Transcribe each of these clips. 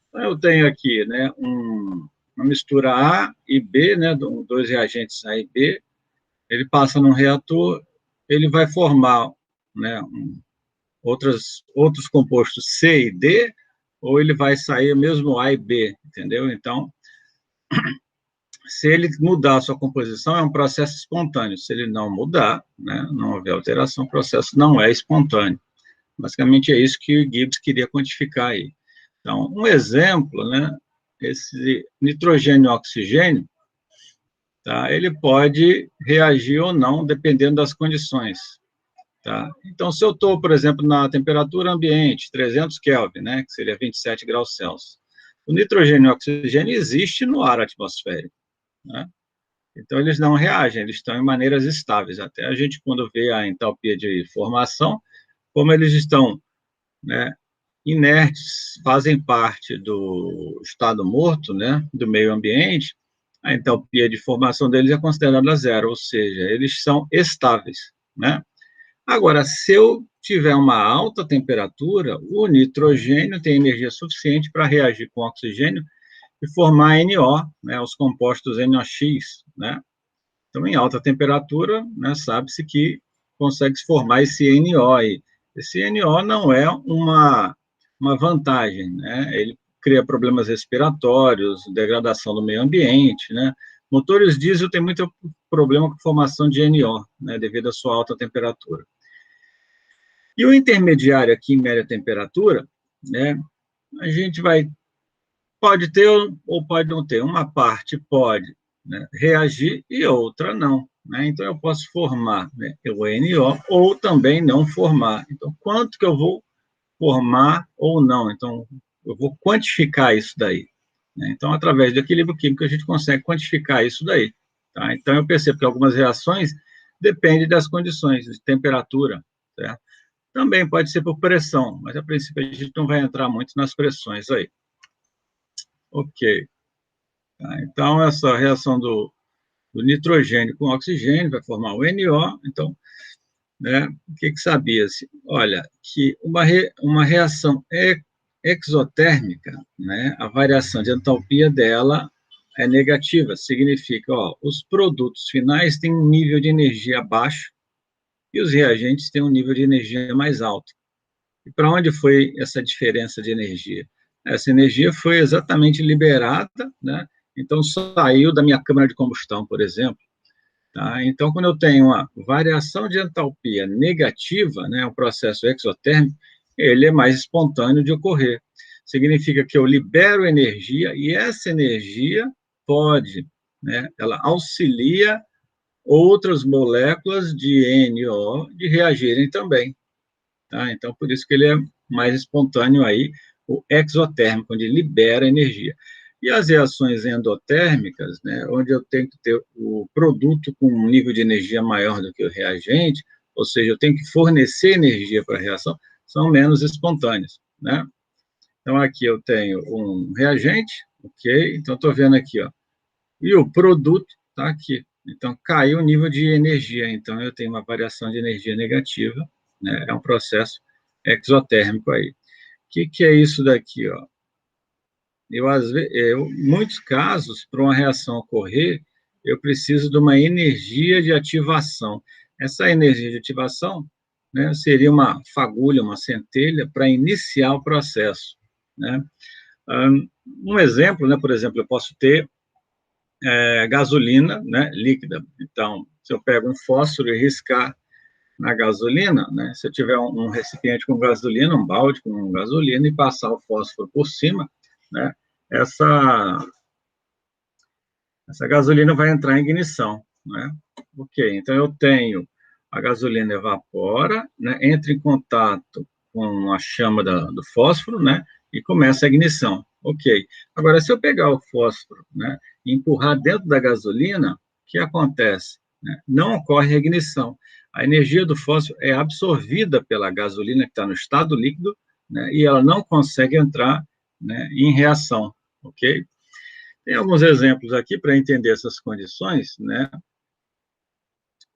Então, eu tenho aqui, né, uma mistura A e B, né, dois reagentes A e B, ele passa num reator, ele vai formar, né, outros compostos C e D, ou ele vai sair mesmo A e B, entendeu? Então, se ele mudar a sua composição, é um processo espontâneo. Se ele não mudar, né, não houver alteração, o processo não é espontâneo. Basicamente, é isso que o Gibbs queria quantificar aí. Então, um exemplo, né, esse nitrogênio e oxigênio, tá, ele pode reagir ou não, dependendo das condições. Tá? Então, se eu estou, por exemplo, na temperatura ambiente, 300 Kelvin, né, que seria 27 graus Celsius, o nitrogênio e o oxigênio existe no ar atmosférico. Né? Então, eles não reagem, eles estão em maneiras estáveis. Até a gente, quando vê a entalpia de formação, como eles estão, né, inertes, fazem parte do estado morto, né, do meio ambiente, a entalpia de formação deles é considerada zero, ou seja, eles são estáveis. Né? Agora, se eu tiver uma alta temperatura, o nitrogênio tem energia suficiente para reagir com o oxigênio e formar NO, né, os compostos NOx, né? Então, em alta temperatura, né, sabe-se que consegue se formar esse NO aí. Esse NO não é uma vantagem, né? Ele cria problemas respiratórios, degradação do meio ambiente, né? Motores diesel têm muito problema com formação de NO, né, devido à sua alta temperatura. E o intermediário aqui em média temperatura, né, a gente pode ter ou pode não ter. Uma parte pode, né, reagir e outra não. Né? Então, eu posso formar, né, o NO ou também não formar. Então, quanto que eu vou formar ou não? Então, eu vou quantificar isso daí. Né? Então, através do equilíbrio químico, a gente consegue quantificar isso daí. Tá? Então, eu percebo que algumas reações dependem das condições de temperatura, certo? Também pode ser por pressão, mas a princípio a gente não vai entrar muito nas pressões aí. Ok. Tá, então, essa reação do nitrogênio com oxigênio vai formar o NO. Então, né, o que sabia-se? Olha, que uma reação exotérmica, né, a variação de entalpia dela é negativa. Significa, ó, os produtos finais têm um nível de energia baixo e os reagentes têm um nível de energia mais alto. E para onde foi essa diferença de energia? Essa energia foi exatamente liberada, né? Então saiu da minha câmara de combustão, por exemplo. Tá? Então, quando eu tenho uma variação de entalpia negativa, né, um processo exotérmico, ele é mais espontâneo de ocorrer. Significa que eu libero energia e essa energia pode, né, ela auxilia outras moléculas de NO de reagirem também. Tá? Então, por isso que ele é mais espontâneo aí, o exotérmico, onde libera energia. E as reações endotérmicas, né, onde eu tenho que ter o produto com um nível de energia maior do que o reagente, ou seja, eu tenho que fornecer energia para a reação, são menos espontâneas, né? Então, aqui eu tenho um reagente, ok? Então, estou vendo aqui, ó, e o produto está aqui. Então, caiu o nível de energia, então eu tenho uma variação de energia negativa, né? É um processo exotérmico aí. O que é isso daqui, ó? Em muitos casos, para uma reação ocorrer, eu preciso de uma energia de ativação. Essa energia de ativação, né, seria uma fagulha, uma centelha para iniciar o processo. Né? Um exemplo, né, por exemplo, eu posso ter gasolina, né, líquida. Então, se eu pego um fósforo e riscar na gasolina, né, se eu tiver um recipiente com gasolina, um balde com gasolina e passar o fósforo por cima, né, essa gasolina vai entrar em ignição, né? Ok, então eu tenho a gasolina evapora, né, entra em contato com a chama do fósforo, né, e começa a ignição. Ok. Agora, se eu pegar o fósforo, né, e empurrar dentro da gasolina, o que acontece? Né? Não ocorre a ignição. A energia do fósforo é absorvida pela gasolina que está no estado líquido, né, e ela não consegue entrar, né, em reação, ok? Tem alguns exemplos aqui para entender essas condições, né,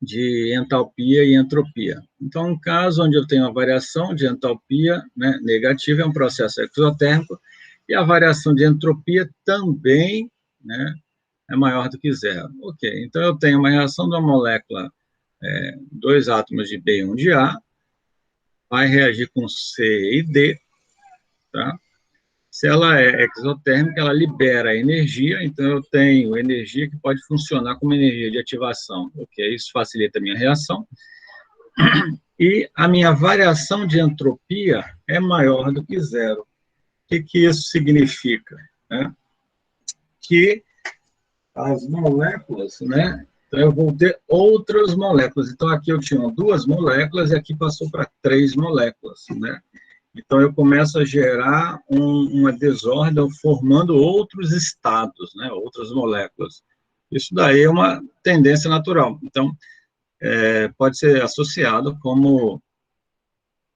de entalpia e entropia. Então, um caso onde eu tenho uma variação de entalpia, né, negativa é um processo exotérmico, E a variação de entropia também, né, é maior do que zero. Ok, então eu tenho uma reação de uma molécula, dois átomos de B e um de A, vai reagir com C e D, tá? Se ela é exotérmica, ela libera energia, então eu tenho energia que pode funcionar como energia de ativação. Ok, isso facilita a minha reação. E a minha variação de entropia é maior do que zero. O que isso significa? Né? Que as moléculas, né? Então, eu vou ter outras moléculas. Então, aqui eu tinha duas moléculas e aqui passou para três moléculas, né? Então, eu começo a gerar uma desordem formando outros estados, né? Outras moléculas. Isso daí é uma tendência natural. Então, pode ser associado como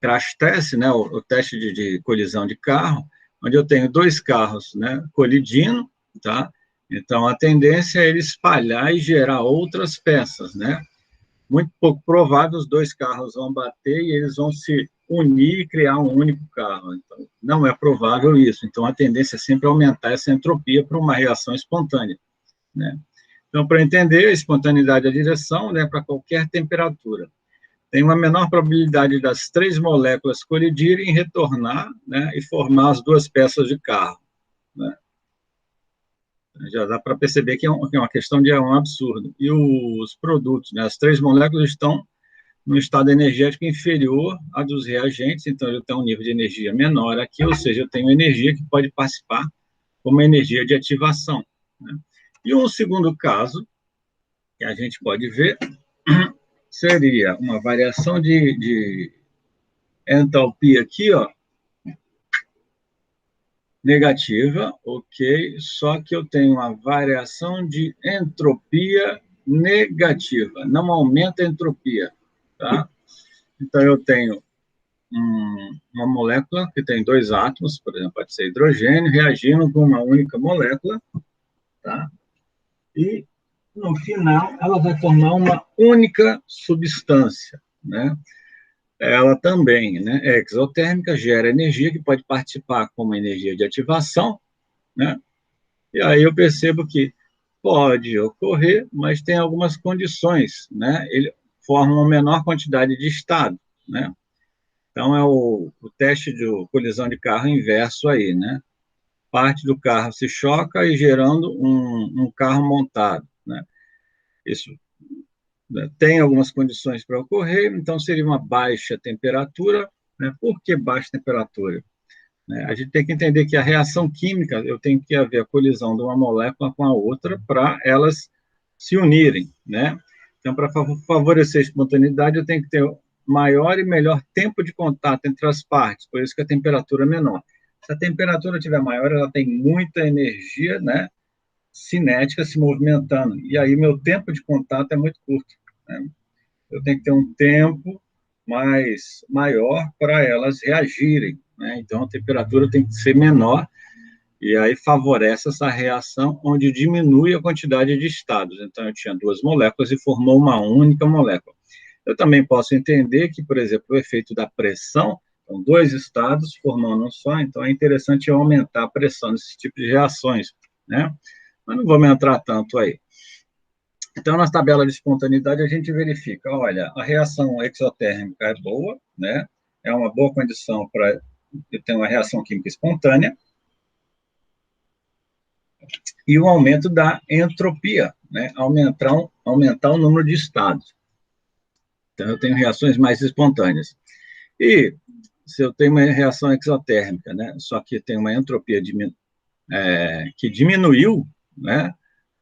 crash test, né? O teste de colisão de carro, onde eu tenho dois carros, né? Colidindo, tá? Então, a tendência é ele espalhar e gerar outras peças, né? Muito pouco provável, os dois carros vão bater e eles vão se unir e criar um único carro. Então, não é provável isso. Então, a tendência é sempre aumentar essa entropia para uma reação espontânea, né? Então, para entender a espontaneidade da direção, né, para qualquer temperatura, tem uma menor probabilidade das três moléculas colidirem, retornar, né, e formar as duas peças de carro, né? Já dá para perceber que é uma questão de um absurdo. E os produtos, né, as três moléculas estão num estado energético inferior a dos reagentes, então eu tenho um nível de energia menor aqui, ou seja, eu tenho energia que pode participar como energia de ativação, né? E um segundo caso, que a gente pode ver, seria uma variação de entalpia aqui, ó, negativa, ok, só que eu tenho uma variação de entropia negativa, não aumenta a entropia, tá? Então, eu tenho uma molécula que tem dois átomos, por exemplo, pode ser hidrogênio, reagindo com uma única molécula, tá? E, no final, ela vai formar uma única substância, né? Ela também, né, é exotérmica, gera energia que pode participar como energia de ativação, né? E aí eu percebo que pode ocorrer, mas tem algumas condições, né? Ele forma uma menor quantidade de estado, né? Então é o teste de colisão de carro inverso aí, né? Parte do carro se choca e gerando um carro montado, né? Isso, né, tem algumas condições para ocorrer, então seria uma baixa temperatura, né? Por que baixa temperatura? Né? A gente tem que entender que a reação química, eu tenho que haver a colisão de uma molécula com a outra para elas se unirem, né? Então, para favorecer a espontaneidade, eu tenho que ter maior e melhor tempo de contato entre as partes, por isso que a temperatura é menor. Se a temperatura estiver maior, ela tem muita energia, né, cinética se movimentando, e aí meu tempo de contato é muito curto, né? Eu tenho que ter um tempo maior para elas reagirem, né? Então, a temperatura tem que ser menor, e aí favorece essa reação, onde diminui a quantidade de estados. Então, eu tinha duas moléculas e formou uma única molécula. Eu também posso entender que, por exemplo, o efeito da pressão, são dois estados formando um só, então é interessante eu aumentar a pressão nesse tipo de reações, né? Mas não vamos entrar tanto aí. Então, na tabela de espontaneidade, a gente verifica, olha, a reação exotérmica é boa, né? É uma boa condição para eu ter uma reação química espontânea, e o aumento da entropia, né? Aumentar o número de estados. Então, eu tenho reações mais espontâneas. E se eu tenho uma reação exotérmica, né? Só que tem uma entropia que diminuiu, né?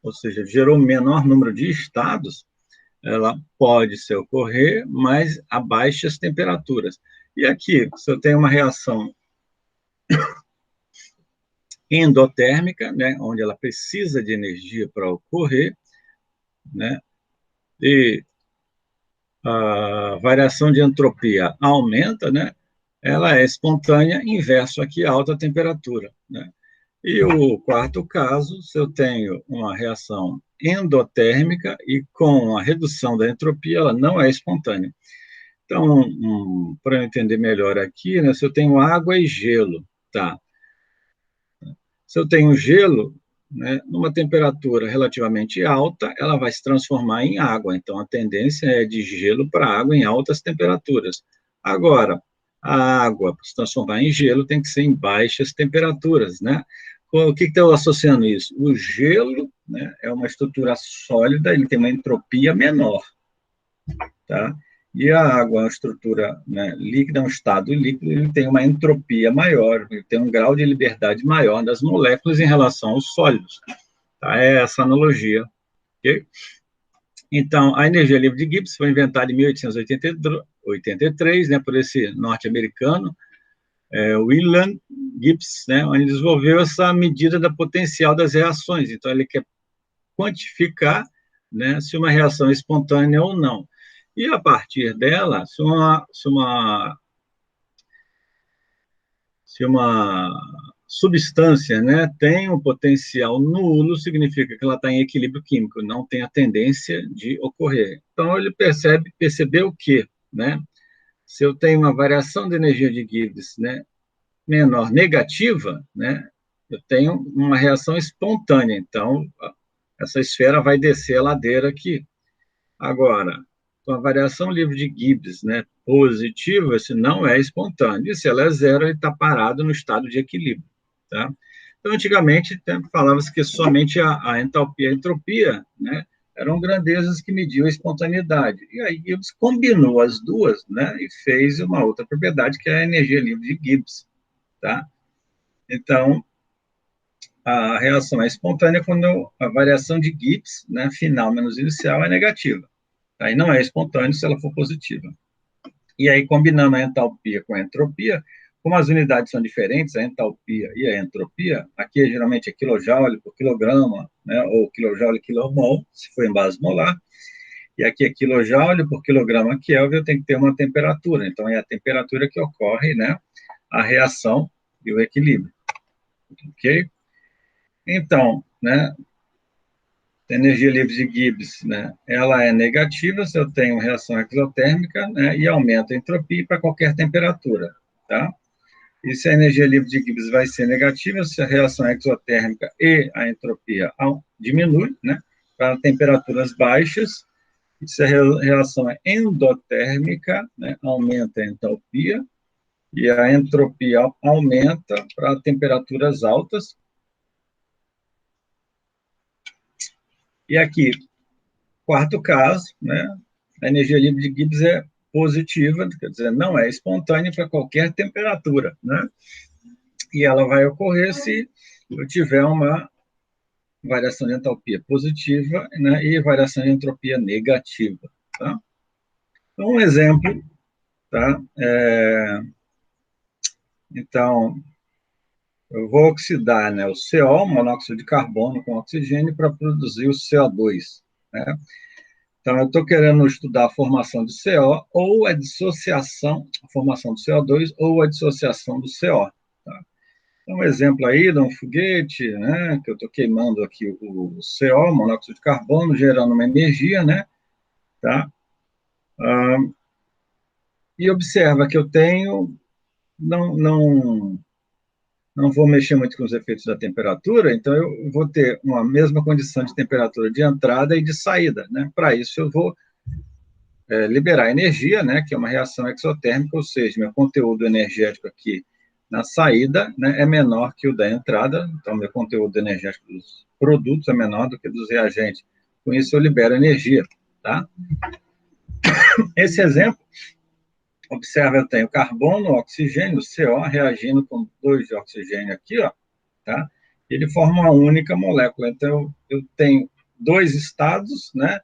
Ou seja, gerou menor número de estados, ela pode se ocorrer, mas a baixas temperaturas. E aqui, se eu tenho uma reação endotérmica, né, onde ela precisa de energia para ocorrer, né, e a variação de entropia aumenta, né, ela é espontânea, inverso aqui a alta temperatura, né. E o quarto caso, se eu tenho uma reação endotérmica e com a redução da entropia, ela não é espontânea. Então, para eu entender melhor aqui, né, se eu tenho água e gelo, tá? Se eu tenho gelo, né, numa temperatura relativamente alta, ela vai se transformar em água. Então, a tendência é de gelo para água em altas temperaturas. Agora, a água, para se transformar em gelo, tem que ser em baixas temperaturas, né? O que estou associando isso? O gelo, né, é uma estrutura sólida, ele tem uma entropia menor, tá? E a água é uma estrutura, né, líquida, é um estado líquido, ele tem uma entropia maior, ele tem um grau de liberdade maior das moléculas em relação aos sólidos. Tá? É essa analogia. Okay? Então, a energia livre de Gibbs foi inventada em 1883, né, por esse norte-americano, William Gibbs, né, onde desenvolveu essa medida da potencial das reações. Então, ele quer quantificar, né, se uma reação é espontânea ou não. E, a partir dela, se uma substância, né, tem um potencial nulo, significa que ela está em equilíbrio químico, não tem a tendência de ocorrer. Então, ele percebeu que, né, se eu tenho uma variação de energia de Gibbs, né, menor negativa, né, eu tenho uma reação espontânea. Então, essa esfera vai descer a ladeira aqui. Agora, com a variação livre de Gibbs, né, positiva, se não é espontâneo. E se ela é zero, ele está parado no estado de equilíbrio. Tá? Então, antigamente, falava-se que somente a entalpia e a entropia, né, eram grandezas que mediam a espontaneidade. E aí Gibbs combinou as duas, né, e fez uma outra propriedade, que é a energia livre de Gibbs. Tá? Então, a reação é espontânea quando a variação de Gibbs, né, final menos inicial, é negativa. Aí não é espontâneo se ela for positiva. E aí, combinando a entalpia com a entropia, como as unidades são diferentes, a entalpia e a entropia, aqui geralmente é quilojoule por quilograma, né, ou quilojoule quilomol, se for em base molar, e aqui é quilojoule por quilograma Kelvin, eu tenho que ter uma temperatura. Então, é a temperatura que ocorre, né, a reação e o equilíbrio. Ok? Então, né, a energia livre de Gibbs, né, ela é negativa se eu tenho reação exotérmica, né, e aumenta a entropia para qualquer temperatura, tá? E se a energia livre de Gibbs vai ser negativa se a reação exotérmica e a entropia diminui, né, para temperaturas baixas, e se a reação é endotérmica, né, aumenta a entalpia, e a entropia aumenta para temperaturas altas. E aqui, quarto caso, né, a energia livre de Gibbs é positiva, quer dizer, não é espontânea para qualquer temperatura, né? E ela vai ocorrer se eu tiver uma variação de entalpia positiva, né, e variação de entropia negativa, tá? Então, um exemplo, tá? Então, eu vou oxidar, né, o CO, monóxido de carbono, com oxigênio, para produzir o CO2, né? Então, eu estou querendo estudar a formação de CO ou a dissociação, a formação do CO2 ou a dissociação do CO. Tá? Então, um exemplo aí de um foguete, né, que eu estou queimando aqui o CO, monóxido de carbono, gerando uma energia, né, tá? E observa que eu tenho, não vou mexer muito com os efeitos da temperatura, então eu vou ter uma mesma condição de temperatura de entrada e de saída, né? Para isso eu vou liberar energia, né, que é uma reação exotérmica, ou seja, meu conteúdo energético aqui na saída, né, é menor que o da entrada, então meu conteúdo energético dos produtos é menor do que dos reagentes. Com isso eu libero energia, tá? Esse exemplo, observa, eu tenho carbono, oxigênio, CO, reagindo com 2 de oxigênio aqui, ó, tá? Ele forma uma única molécula, então eu tenho 2 estados, né,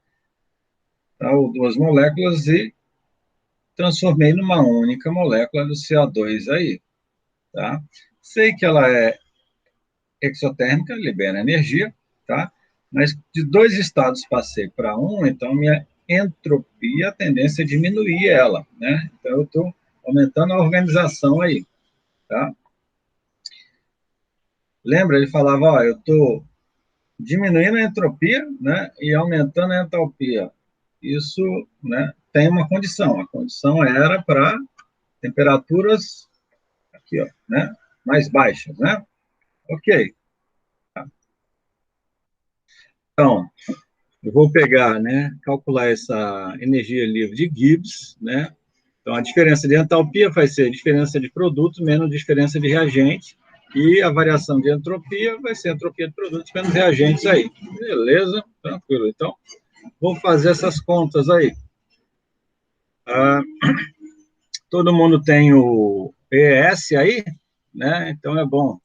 tá, ou 2 moléculas, e transformei numa única molécula do CO2 aí, tá? Sei que ela é exotérmica, libera energia, tá? Mas de 2 estados passei para um, então minha entropia, a tendência é diminuir ela, né? Então eu estou aumentando a organização aí, tá? Lembra, ele falava, ó, eu estou diminuindo a entropia, né, e aumentando a entalpia. Isso, né, tem uma condição. A condição era para temperaturas aqui, ó, né, mais baixas, né? Ok. Então, eu vou pegar, né, calcular essa energia livre de Gibbs, né? Então, a diferença de entalpia vai ser a diferença de produto menos diferença de reagente, e a variação de entropia vai ser a entropia de produtos menos reagentes aí. Beleza? Tranquilo. Então, vou fazer essas contas aí. Ah, todo mundo tem o ES aí, né? Então, é bom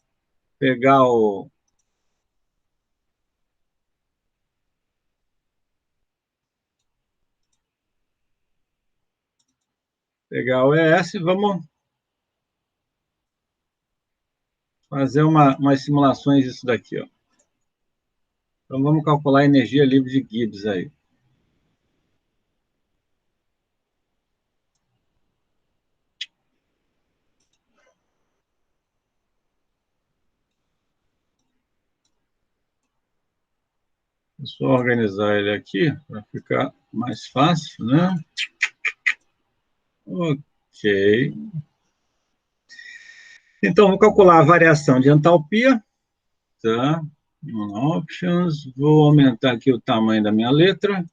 pegar o ES, vamos fazer umas simulações disso daqui, ó. Então, vamos calcular a energia livre de Gibbs aí. É só organizar ele aqui para ficar mais fácil, né? Ok. Então, vou calcular a variação de entalpia, tá? Options, vou aumentar aqui o tamanho da minha letra.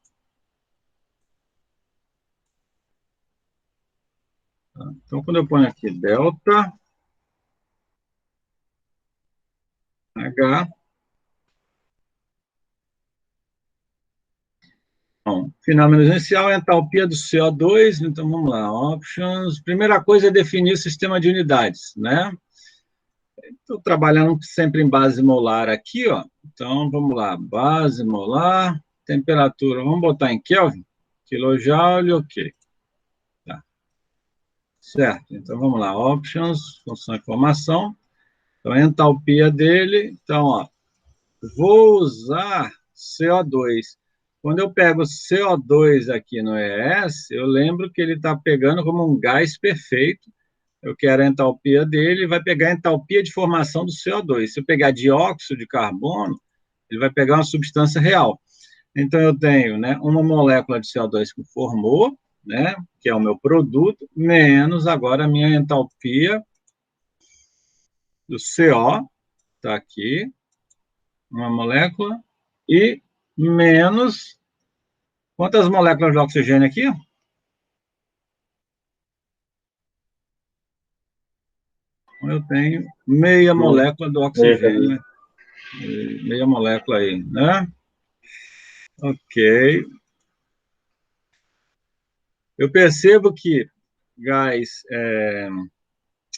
Tá? Então, quando eu ponho aqui delta H, bom, fenômeno inicial é a entalpia do CO2, então vamos lá, options. Primeira coisa é definir o sistema de unidades, né? Estou trabalhando sempre em base molar aqui, ó. Então, vamos lá, base molar, temperatura, vamos botar em Kelvin, quilojoule, ok. Tá, certo. Então, vamos lá, options, função informação. Então, a entalpia dele, então, ó, vou usar CO2. Quando eu pego CO2 aqui no ES, eu lembro que ele está pegando como um gás perfeito. Eu quero a entalpia dele, vai pegar a entalpia de formação do CO2. Se eu pegar dióxido de carbono, ele vai pegar uma substância real. Então, eu tenho, né, uma molécula de CO2 que formou, né, que é o meu produto, menos agora a minha entalpia do CO, está aqui, uma molécula, e menos, quantas moléculas de oxigênio aqui? Eu tenho meia molécula do oxigênio, meia molécula aí, né? Ok. Eu percebo que gás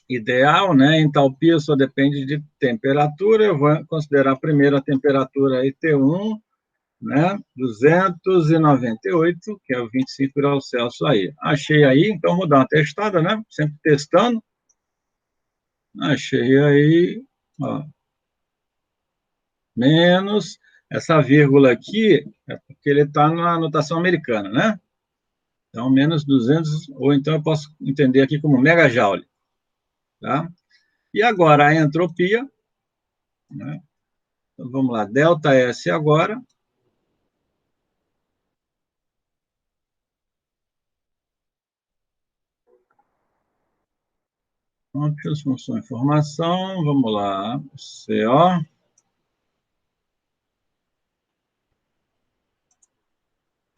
ideal, né? Entalpia só depende de temperatura. Eu vou considerar primeiro a temperatura aí T1, né? 298, que é o 25 graus Celsius aí. Achei aí, então vou dar uma testada, né? Sempre testando. Achei aí, ó, menos. Essa vírgula aqui é porque ele está na notação americana, né? Então, menos 200, ou então eu posso entender aqui como megajoule, tá? E agora a entropia, né? Então, vamos lá, delta S agora. Options, função informação, vamos lá, CO.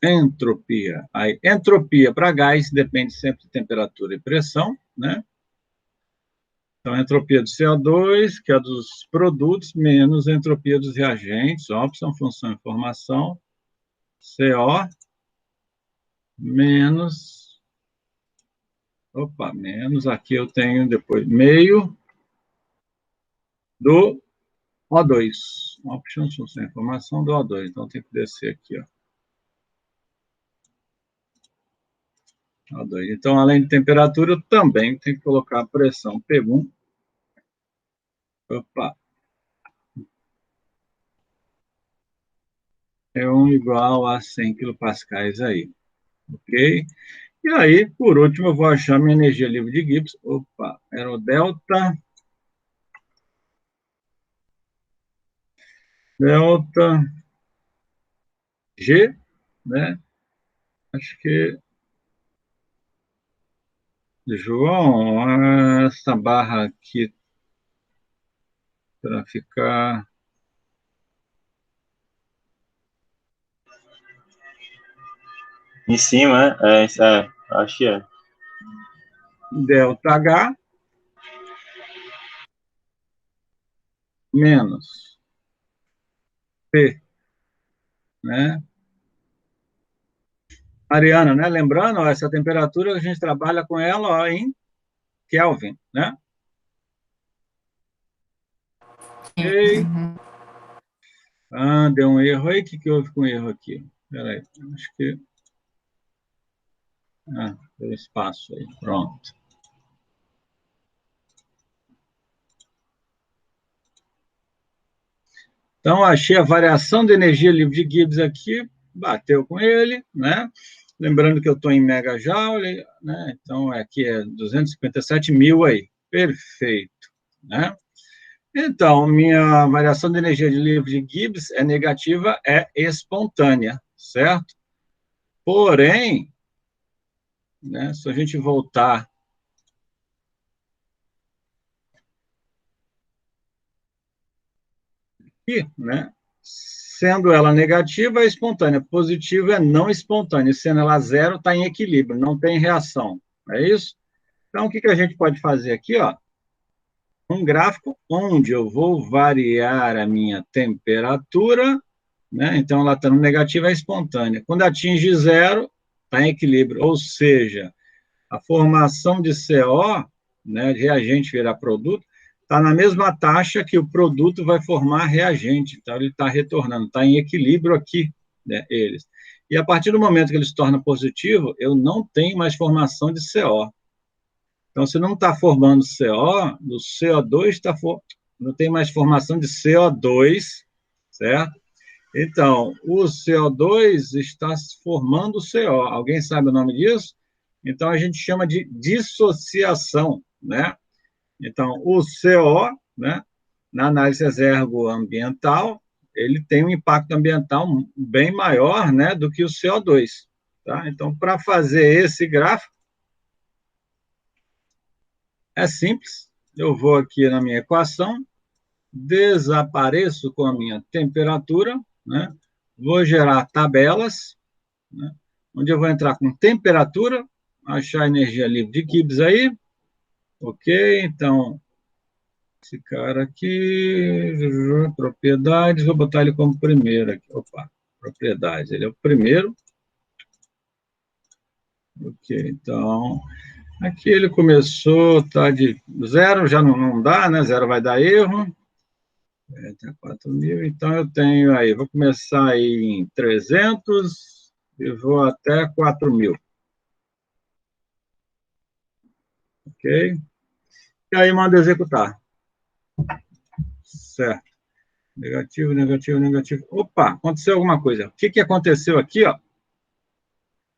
Entropia. Aí, entropia para gás depende sempre de temperatura e pressão, né? Então, a entropia do CO2, que é dos produtos, menos a entropia dos reagentes, opção, função, informação, CO, menos, menos, aqui eu tenho depois, meio do O2. Options, função, informação do O2. Então, tem que descer aqui, ó. O2. Então, além de temperatura, eu também tenho que colocar a pressão P1. Opa, é 1 igual a 100 quilopascais aí, ok? E aí, por último, eu vou achar minha energia livre de Gibbs. Opa, era o delta G, né? Acho que, João, essa barra aqui para ficar Em cima, acho que é. ΔH menos P, né? Ariana, né? Lembrando, ó, essa temperatura a gente trabalha com ela ó, em Kelvin, né? Ok. Ah, deu um erro aí. O que houve com o erro aqui? Espera aí, acho que... Ah, deu espaço aí. Pronto. Então, achei a variação de energia livre de Gibbs aqui, bateu com ele, né? Lembrando que eu estou em megajoule, né? Então, aqui é 257 mil aí. Perfeito, né? Então, minha variação de energia livre de Gibbs é negativa, é espontânea, certo? Porém, né, se a gente voltar aqui, né, sendo ela negativa, é espontânea. Positiva é não espontânea. Sendo ela zero, está em equilíbrio, não tem reação. É isso? Então, o que a gente pode fazer aqui? Ó? Um gráfico onde eu vou variar a minha temperatura, né? Então, ela está no negativo, é espontânea. Quando atinge zero, está em equilíbrio. Ou seja, a formação de CO, né, de reagente virar produto, está na mesma taxa que o produto vai formar reagente. Então, ele está retornando, está em equilíbrio aqui, né, eles. E a partir do momento que ele se torna positivo, eu não tenho mais formação de CO. Então, se não está formando CO, o CO2 não tem mais formação de CO2, certo? Então, o CO2 está formando CO. Alguém sabe o nome disso? Então, a gente chama de dissociação, né? Então, o CO, né, na análise exergoambiental, ele tem um impacto ambiental bem maior, né, do que o CO2, tá? Então, para fazer esse gráfico, é simples. Eu vou aqui na minha equação, desapareço com a minha temperatura, né? Vou gerar tabelas, né? Onde eu vou entrar com temperatura, achar a energia livre de Gibbs aí, ok? Então, esse cara aqui, propriedades, vou botar ele como primeiro aqui. Opa, propriedades, ele é o primeiro. Ok, então, aqui ele começou, tá de zero, já não dá, né? Zero vai dar erro. Tem 4.000, então eu tenho aí, vou começar aí em 300 e vou até 4.000. Ok? E aí manda executar. Certo. Negativo, negativo, negativo. Opa, aconteceu alguma coisa. O que aconteceu aqui, ó?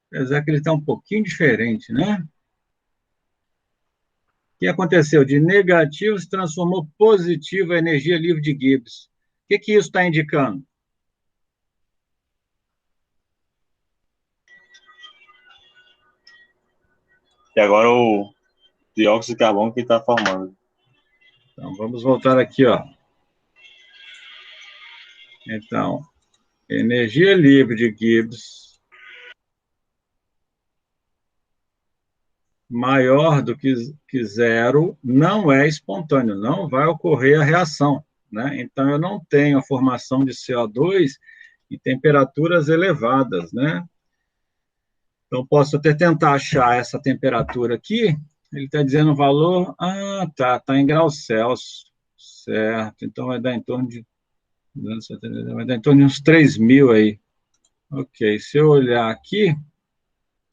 Apesar que ele está um pouquinho diferente, né? O que aconteceu? De negativo se transformou positivo a energia livre de Gibbs. O que isso está indicando? E agora o dióxido de carbono que está formando. Então, vamos voltar aqui, ó. Então, energia livre de Gibbs maior do que zero não é espontâneo, não vai ocorrer a reação, né? Então, eu não tenho a formação de CO2 em temperaturas elevadas, né? Então, posso até tentar achar essa temperatura aqui, ele está dizendo o valor, tá em graus Celsius, certo, então vai dar em torno de uns 3.000 aí. Ok, se eu olhar aqui,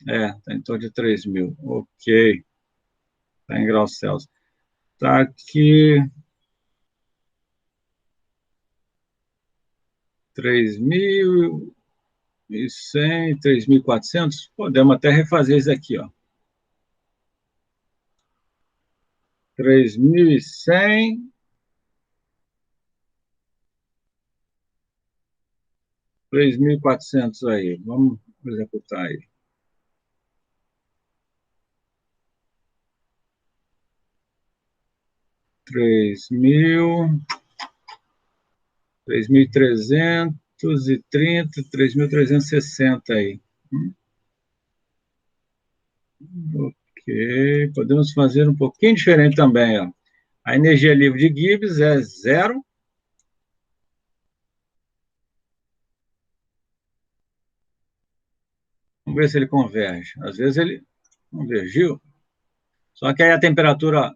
está em torno de 3.000, ok, está em graus Celsius. Está aqui 3.100, 3.400, podemos até refazer isso aqui, ó. 3.100, 3.400 aí, vamos executar aí. 3.000, 3.330, 3.360 aí. Ok, podemos fazer um pouquinho diferente também, ó. A energia livre de Gibbs é 0. Vamos ver se ele converge. Às vezes ele convergiu. Só que aí a temperatura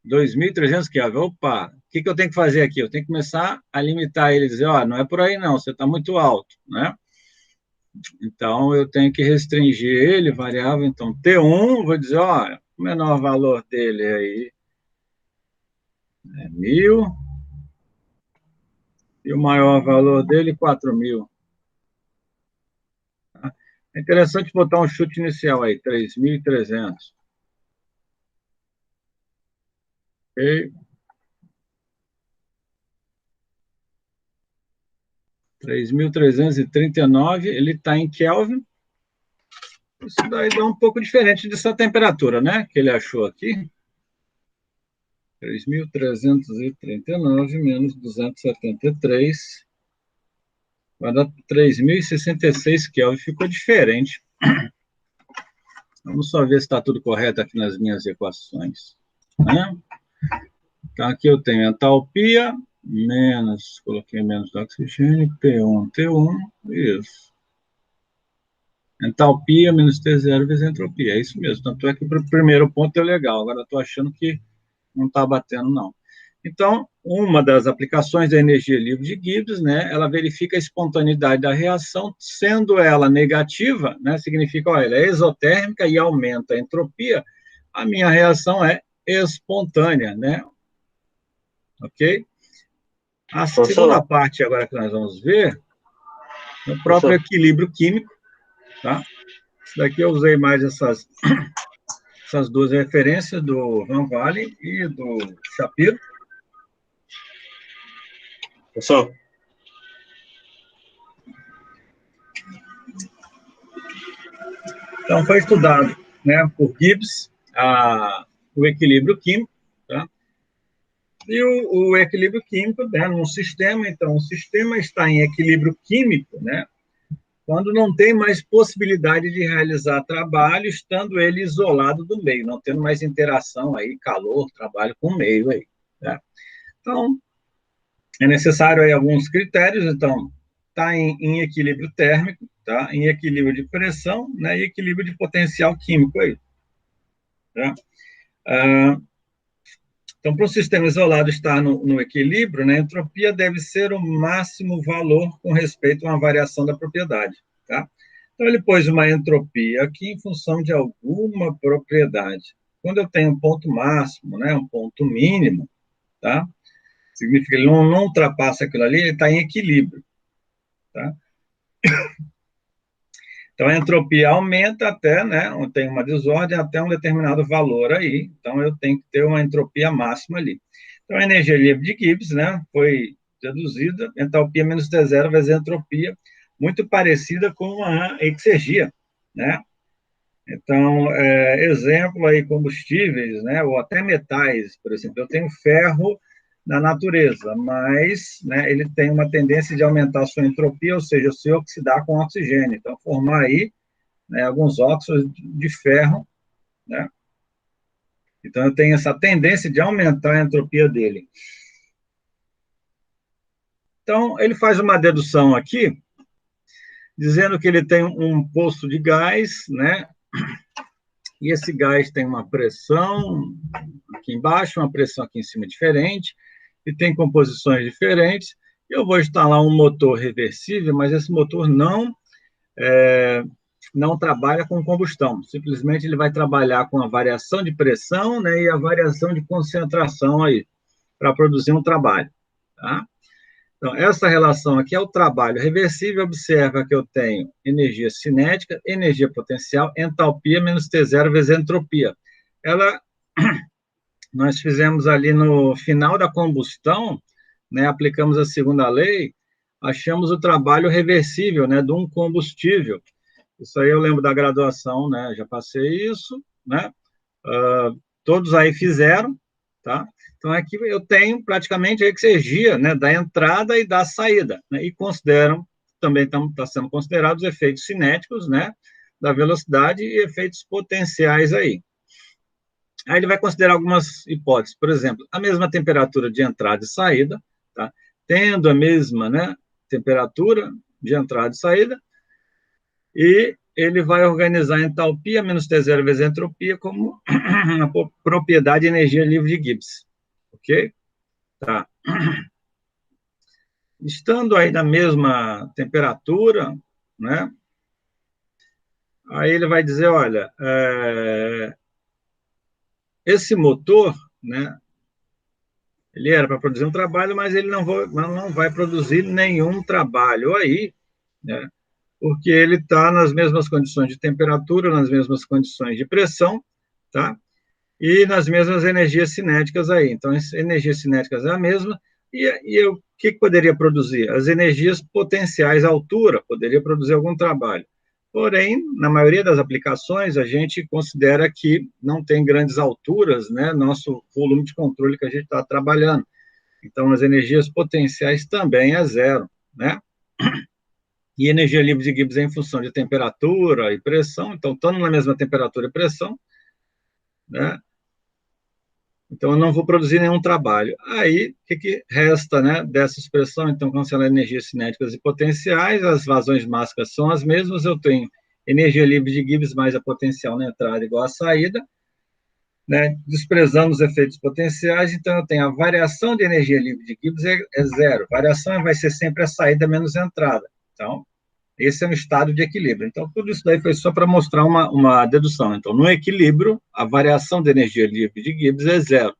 2.300 Kelvin. Opa, o que eu tenho que fazer aqui? Eu tenho que começar a limitar ele, dizer, ó, não é por aí não, você está muito alto, né? Então, eu tenho que restringir ele, variável, então, T1, vou dizer, ó, o menor valor dele aí é 1.000, e o maior valor dele, 4.000. Tá? É interessante botar um chute inicial aí, 3.300. Ok? 3.339, ele está em Kelvin. Isso daí dá um pouco diferente dessa temperatura, né? Que ele achou aqui. 3.339 menos 273 vai dar 3.066 Kelvin. Ficou diferente. Vamos só ver se está tudo correto aqui nas minhas equações. Né? Então, aqui eu tenho entalpia, menos, coloquei menos do oxigênio, P1, T1, isso. Entalpia menos T0 vezes entropia, é isso mesmo. Tanto é que o primeiro ponto é legal, agora estou achando que não está batendo, não. Então, uma das aplicações da energia livre de Gibbs, né, ela verifica a espontaneidade da reação, sendo ela negativa, né, significa, olha, ela é exotérmica e aumenta a entropia, a minha reação é espontânea, né? Ok? A segunda Professor, parte agora que nós vamos ver é o próprio professor, equilíbrio químico, tá? Isso daqui eu usei mais essas duas referências do Van Valen e do Shapiro. professor, Então, foi estudado, né, por Gibbs o equilíbrio químico, tá? E o equilíbrio químico, né, num sistema, então, o sistema está em equilíbrio químico, né, quando não tem mais possibilidade de realizar trabalho, estando ele isolado do meio, não tendo mais interação aí, calor, trabalho com o meio aí, tá? Então, é necessário aí alguns critérios, então, está em equilíbrio térmico, tá? Em equilíbrio de pressão, né, e equilíbrio de potencial químico aí, tá? Então, para um sistema isolado estar no equilíbrio, né, a entropia deve ser o máximo valor com respeito a uma variação da propriedade, tá? Então, ele pôs uma entropia aqui em função de alguma propriedade. Quando eu tenho um ponto máximo, né, um ponto mínimo, tá? Significa que ele não ultrapassa aquilo ali, ele está em equilíbrio, tá? Então, a entropia aumenta até, né, tem uma desordem até um determinado valor aí, então eu tenho que ter uma entropia máxima ali. Então, a energia livre de Gibbs, né, foi deduzida, entalpia menos T0 vezes entropia, muito parecida com a exergia, né? Então, exemplo aí, combustíveis, né, ou até metais, por exemplo, eu tenho ferro na natureza, mas, né, ele tem uma tendência de aumentar a sua entropia, ou seja, se oxidar com oxigênio, então formar aí, né, alguns óxidos de ferro, né? Então eu tenho essa tendência de aumentar a entropia dele. Então ele faz uma dedução aqui, dizendo que ele tem um poço de gás, né? E esse gás tem uma pressão aqui embaixo, uma pressão aqui em cima diferente, e tem composições diferentes. Eu vou instalar um motor reversível, mas esse motor não trabalha com combustão. Simplesmente ele vai trabalhar com a variação de pressão, né, e a variação de concentração aí, para produzir um trabalho. Tá? Então, essa relação aqui é o trabalho reversível. Observa que eu tenho energia cinética, energia potencial, entalpia menos T0 vezes entropia. Ela, nós fizemos ali no final da combustão, né, aplicamos a segunda lei, achamos o trabalho reversível, né, de um combustível. Isso aí eu lembro da graduação, né, já passei isso, né, todos aí fizeram, tá? Então, aqui eu tenho praticamente a exergia, né, da entrada e da saída, né, e consideram, também está sendo considerados efeitos cinéticos, né, da velocidade e efeitos potenciais aí. Aí ele vai considerar algumas hipóteses, por exemplo, a mesma temperatura de entrada e saída, tá? Tendo a mesma, né, temperatura de entrada e saída, e ele vai organizar a entalpia menos T0 vezes a entropia como a propriedade de energia livre de Gibbs, ok? Tá. Estando aí na mesma temperatura, né, aí ele vai dizer, olha, esse motor, né, ele era para produzir um trabalho, mas ele não vai produzir nenhum trabalho aí, né, porque ele está nas mesmas condições de temperatura, nas mesmas condições de pressão, tá? E nas mesmas energias cinéticas aí. Então, as energias cinéticas é a mesma, e o que poderia produzir? As energias potenciais à altura, poderia produzir algum trabalho. Porém, na maioria das aplicações, a gente considera que não tem grandes alturas, né, nosso volume de controle que a gente está trabalhando. Então, as energias potenciais também é zero, né? E energia livre de Gibbs é em função de temperatura e pressão, então, estando na mesma temperatura e pressão, né? Então, eu não vou produzir nenhum trabalho. Aí, o que resta, né, dessa expressão? Então, cancelando energias cinéticas e potenciais, as vazões mássicas são as mesmas, eu tenho energia livre de Gibbs mais a potencial na entrada igual à saída, né? Desprezando os efeitos potenciais, então eu tenho a variação de energia livre de Gibbs é zero. Variação vai ser sempre a saída menos a entrada. Então, esse é um estado de equilíbrio. Então, tudo isso daí foi só para mostrar uma dedução. Então, no equilíbrio, a variação de energia livre de Gibbs é zero.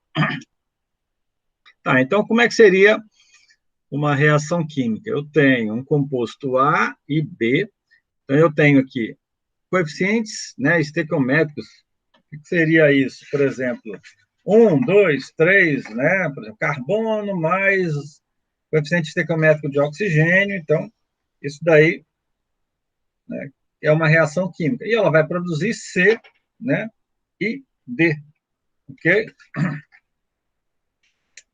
Tá, então, como é que seria uma reação química? Eu tenho um composto A e B. Então, eu tenho aqui coeficientes, né, estequiométricos. O que seria isso? Por exemplo, 1, 2, 3, né? Por exemplo, carbono mais coeficiente estequiométrico de oxigênio. Então, isso daí, né, é uma reação química. E ela vai produzir C, né, e D, ok?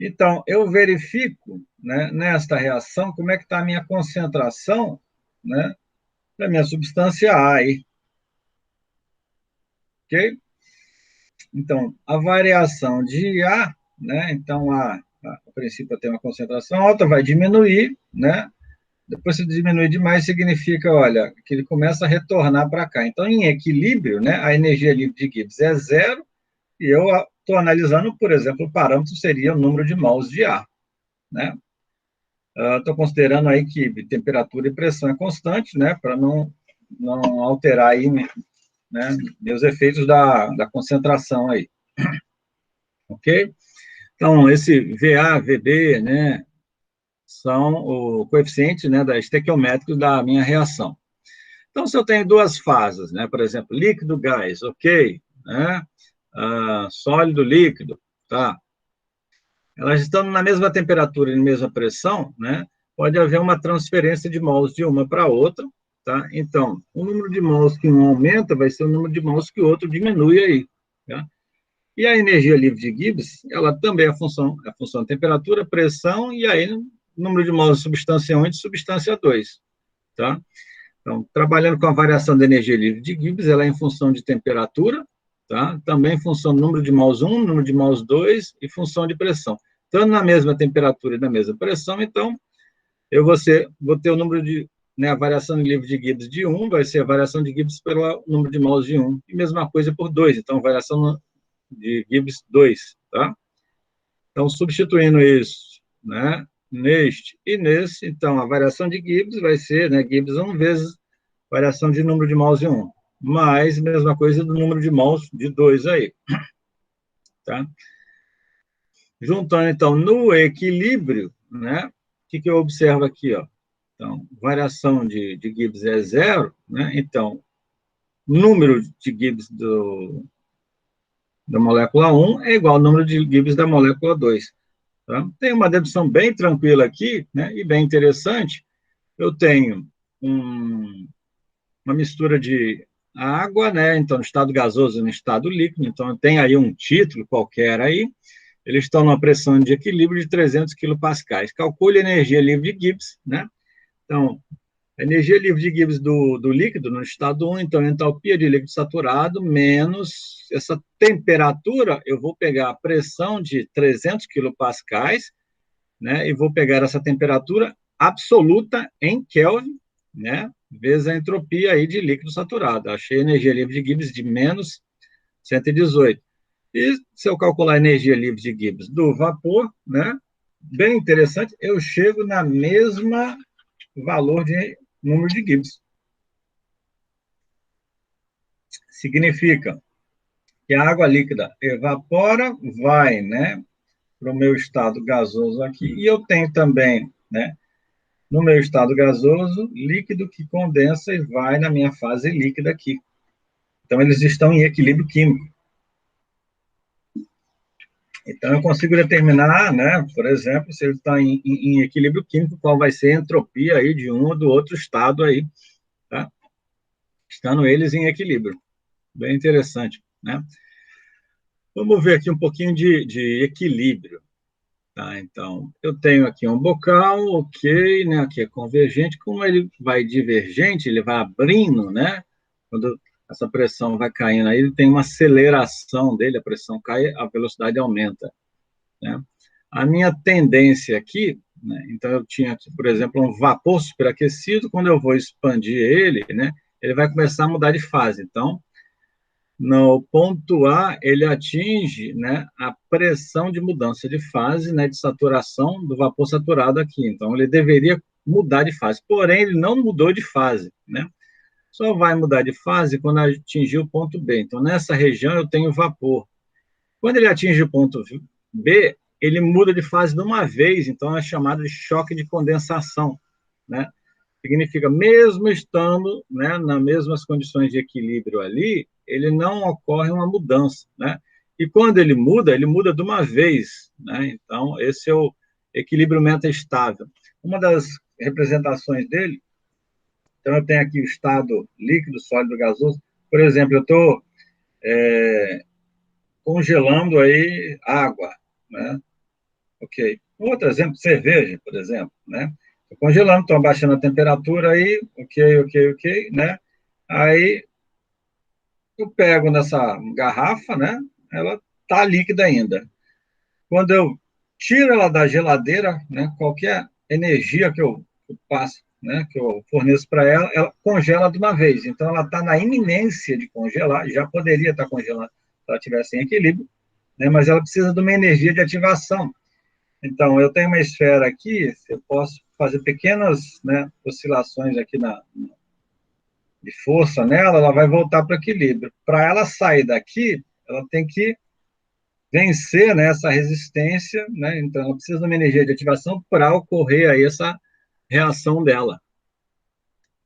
Então, eu verifico, né, nesta reação como é que está a minha concentração, né, da minha substância A aí, ok? Então, a variação de A, né, então a princípio tem uma concentração alta, vai diminuir, né? Depois, se diminuir demais, significa, olha, que ele começa a retornar para cá. Então, em equilíbrio, né, a energia livre de Gibbs é zero, e eu estou analisando, por exemplo, o parâmetro seria o número de mols de ar, né? Estou considerando aí que temperatura e pressão é constante, né, para não alterar aí, né, meus efeitos da concentração aí, ok? Então, esse VA, VB, né, são o coeficiente, né, da estequiométrico da minha reação. Então, se eu tenho duas fases, né, por exemplo, líquido, gás, ok, né, sólido, líquido, tá? Elas estando na mesma temperatura e na mesma pressão, né, pode haver uma transferência de mols de uma para outra, tá? Então, o número de mols que um aumenta vai ser o número de mols que o outro diminui aí, tá? E a energia livre de Gibbs, ela também é a função da temperatura, pressão, e aí o número de mols de substância 1 e de substância 2, tá? Então, trabalhando com a variação da energia livre de Gibbs, ela é em função de temperatura, tá? Também em função do número de mols 1, número de mols 2 e função de pressão. Estando na mesma temperatura e na mesma pressão, então, eu vou ter o número de, né, a variação de livre de Gibbs de 1, vai ser a variação de Gibbs pelo número de mols de 1, e mesma coisa por 2, então, variação de Gibbs 2, tá? Então, substituindo isso, né, neste e nesse, então, a variação de Gibbs vai ser, né, Gibbs 1 vezes variação de número de mols de 1, mais a mesma coisa do número de mols de 2 aí, tá? Juntando, então, no equilíbrio, né, o que eu observo aqui, ó? Então, variação de Gibbs é zero, né? Então, número de Gibbs da molécula 1 é igual ao número de Gibbs da molécula 2. Tá? Tem uma dedução bem tranquila aqui, né, e bem interessante. Eu tenho uma mistura de água, né, então, no estado gasoso e no estado líquido, então, tem aí um título qualquer aí, eles estão numa pressão de equilíbrio de 300 kPa. Calcule a energia livre de Gibbs, né? Então, A energia livre de Gibbs do líquido no estado 1, então, a entalpia de líquido saturado menos essa temperatura, eu vou pegar a pressão de 300 quilopascais, né, e vou pegar essa temperatura absoluta em Kelvin, né, vezes a entropia aí de líquido saturado. Achei a energia livre de Gibbs de menos 118. E se eu calcular a energia livre de Gibbs do vapor, né, bem interessante, eu chego na mesma valor de número de Gibbs. Significa que a água líquida evapora, vai, né, para o meu estado gasoso aqui, e eu tenho também, né, no meu estado gasoso, líquido que condensa e vai na minha fase líquida aqui. Então, eles estão em equilíbrio químico. Então, eu consigo determinar, né, por exemplo, se ele está em equilíbrio químico, qual vai ser a entropia aí de um ou do outro estado aí, tá? Estando eles em equilíbrio. Bem interessante, né? Vamos ver aqui um pouquinho de equilíbrio. Tá, então, eu tenho aqui um bocal, ok, né? Aqui é convergente. Como ele vai divergente, ele vai abrindo, né? Quando essa pressão vai caindo, aí ele tem uma aceleração dele, a pressão cai, a velocidade aumenta, né? A minha tendência aqui, né? Então, eu tinha aqui, por exemplo, um vapor superaquecido. Quando eu vou expandir ele, né? Ele vai começar a mudar de fase. Então, no ponto A, ele atinge, né, a pressão de mudança de fase, né, de saturação do vapor saturado aqui. Então, ele deveria mudar de fase. Porém, ele não mudou de fase, né? Só vai mudar de fase quando atingir o ponto B. Então, nessa região, eu tenho vapor. Quando ele atinge o ponto B, ele muda de fase de uma vez. Então, é chamado de choque de condensação, né? Significa, mesmo estando, né, nas mesmas condições de equilíbrio ali, ele não ocorre uma mudança, né? E quando ele muda de uma vez, né? Então, esse é o equilíbrio meta-estável. Uma das representações dele, então, eu tenho aqui o estado líquido, sólido, gasoso. Por exemplo, eu estou congelando aí água, né? Ok. Outro exemplo, cerveja, por exemplo, né? Estou congelando, estou abaixando a temperatura aí, ok, né? Aí eu pego nessa garrafa, né? Ela está líquida ainda. Quando eu tiro ela da geladeira, né? Qualquer energia que eu passo, né? Que eu forneço para ela, ela congela de uma vez. Então ela está na iminência de congelar. Já poderia estar congelando se ela estivesse em equilíbrio, né? Mas ela precisa de uma energia de ativação. Então, eu tenho uma esfera aqui, eu posso fazer pequenas, né, oscilações aqui de força nela, ela vai voltar para o equilíbrio. Para ela sair daqui, ela tem que vencer, né, essa resistência, né, então ela precisa de uma energia de ativação para ocorrer aí essa reação dela,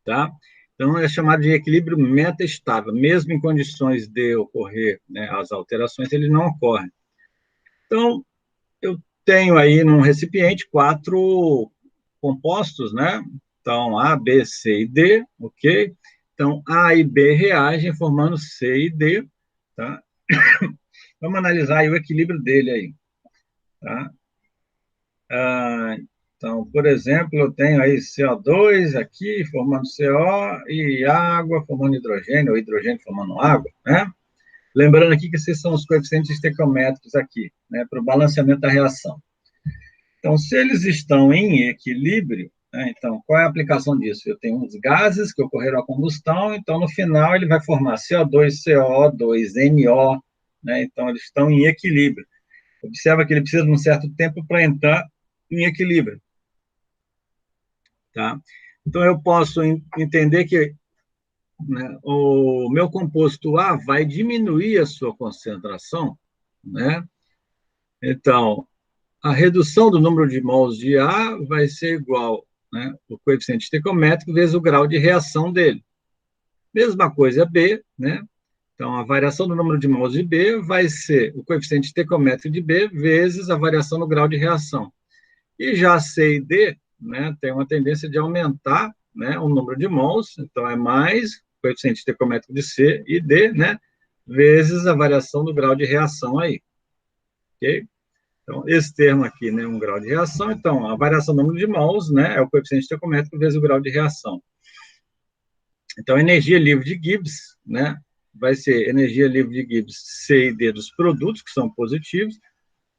tá? Então, é chamado de equilíbrio meta-estável. Mesmo em condições de ocorrer, né, as alterações, ele não ocorre. Então, eu tenho aí num recipiente 4 compostos, né? Então, A, B, C e D, ok? Então, A e B reagem formando C e D, tá? Vamos analisar aí o equilíbrio dele aí, tá? Então, por exemplo, eu tenho aí CO2 aqui formando CO e água formando hidrogênio, ou hidrogênio formando água, né? Lembrando aqui que esses são os coeficientes estequiométricos aqui, né, para o balanceamento da reação. Então, se eles estão em equilíbrio, né, então, qual é a aplicação disso? Eu tenho uns gases que ocorreram a combustão, então, no final, ele vai formar CO2, CO2, NO, né, então, eles estão em equilíbrio. Observa que ele precisa de um certo tempo para entrar em equilíbrio. Tá? Então, eu posso entender que, né, o meu composto A vai diminuir a sua concentração, né? Então, a redução do número de mols de A vai ser igual, né, o coeficiente estequiométrico vezes o grau de reação dele. Mesma coisa B, né? Então, a variação do número de mols de B vai ser o coeficiente estequiométrico de B vezes a variação no grau de reação. E já C e D, né, tem uma tendência de aumentar, né, o número de mols, então é mais o coeficiente estequiométrico de C e D, né, vezes a variação do grau de reação aí. Ok? Então, esse termo aqui, né, um grau de reação. Então, a variação do número de mols, né, é o coeficiente estequiométrico vezes o grau de reação. Então, a energia livre de Gibbs, né, vai ser energia livre de Gibbs C e D dos produtos, que são positivos,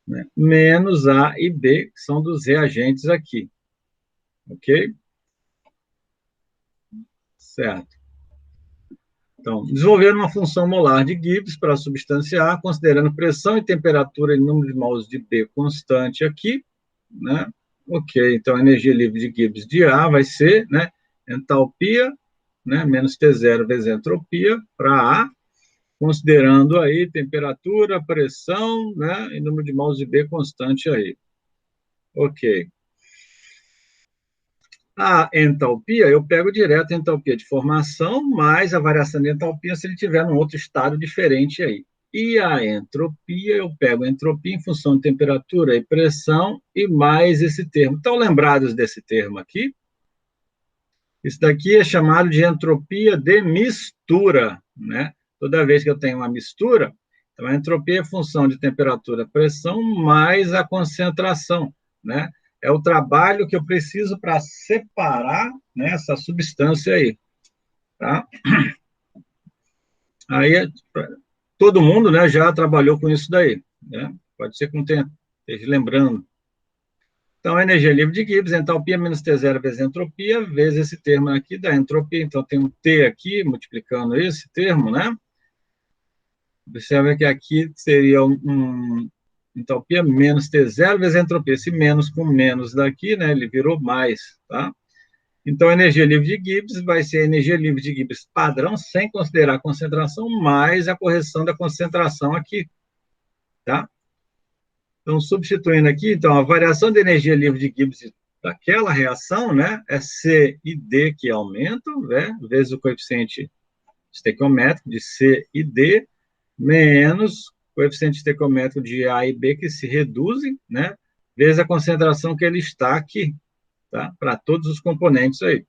né, menos A e B, que são dos reagentes aqui. Ok? Certo. Então, desenvolver uma função molar de Gibbs para a substância A, considerando pressão e temperatura e número de mols de B constante aqui, né? Ok, então a energia livre de Gibbs de A vai ser, né, entalpia, né, menos T0 vezes entropia para A, considerando aí temperatura, pressão, né, e número de mols de B constante aí. Ok. A entalpia, eu pego direto a entalpia de formação, mais a variação de entalpia se ele tiver num outro estado diferente aí. E a entropia, eu pego a entropia em função de temperatura e pressão, e mais esse termo. Estão lembrados desse termo aqui? Isso daqui é chamado de entropia de mistura, né? Toda vez que eu tenho uma mistura, então a entropia é função de temperatura, pressão, mais a concentração, né? É o trabalho que eu preciso para separar, né, essa substância aí, tá? Aí todo mundo, né, já trabalhou com isso daí, né? Pode ser que não tenha, esteja lembrando. Então, a energia livre de Gibbs, entalpia menos T0 vezes entropia, vezes esse termo aqui da entropia. Então, tem um T aqui, multiplicando esse termo, né? Observa que aqui seria entalpia menos T0 vezes entropia. Esse menos com menos daqui, né? Ele virou mais, tá? Então, a energia livre de Gibbs vai ser a energia livre de Gibbs padrão, sem considerar a concentração, mais a correção da concentração aqui, tá? Então, substituindo aqui, então, a variação de energia livre de Gibbs daquela reação, né, é C e D que aumentam, né, vezes o coeficiente estequiométrico de C e D, menos o coeficiente estequiométrico de A e B que se reduzem, né, vezes a concentração que ele está aqui, tá, para todos os componentes aí.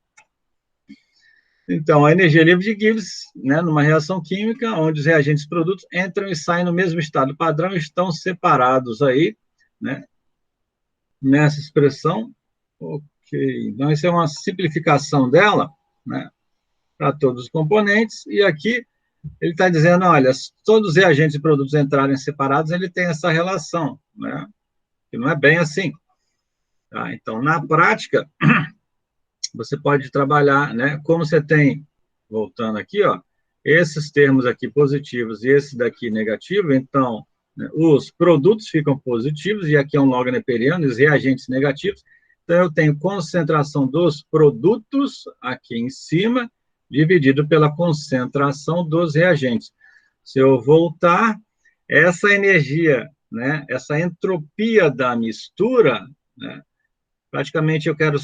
Então, a energia livre de Gibbs, né, numa reação química, onde os reagentes e produtos entram e saem no mesmo estado padrão, estão separados aí, né, nessa expressão. Ok, então essa é uma simplificação dela, né, para todos os componentes, e aqui ele está dizendo, olha, se todos os reagentes e produtos entrarem separados, ele tem essa relação, né, que não é bem assim. Tá? Então, na prática, você pode trabalhar, né, como você tem, voltando aqui, ó, esses termos aqui positivos e esse daqui negativo, então, né, os produtos ficam positivos, e aqui é um log neperiano, os reagentes negativos, então eu tenho concentração dos produtos aqui em cima, dividido pela concentração dos reagentes. Se eu voltar, essa energia, né, essa entropia da mistura, né, praticamente eu quero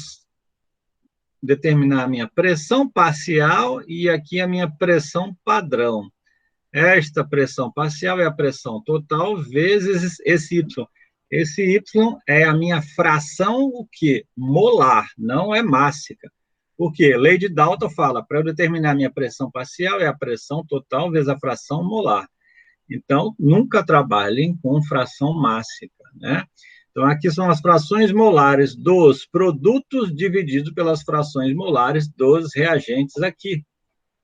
determinar a minha pressão parcial e aqui a minha pressão padrão. Esta pressão parcial é a pressão total vezes esse Y. Esse Y é a minha fração, o quê? Molar, não é mássica. Por quê? Lei de Dalton fala, para eu determinar a minha pressão parcial é a pressão total vezes a fração molar. Então, nunca trabalhem com fração mássica, né? Então, aqui são as frações molares dos produtos dividido pelas frações molares dos reagentes aqui,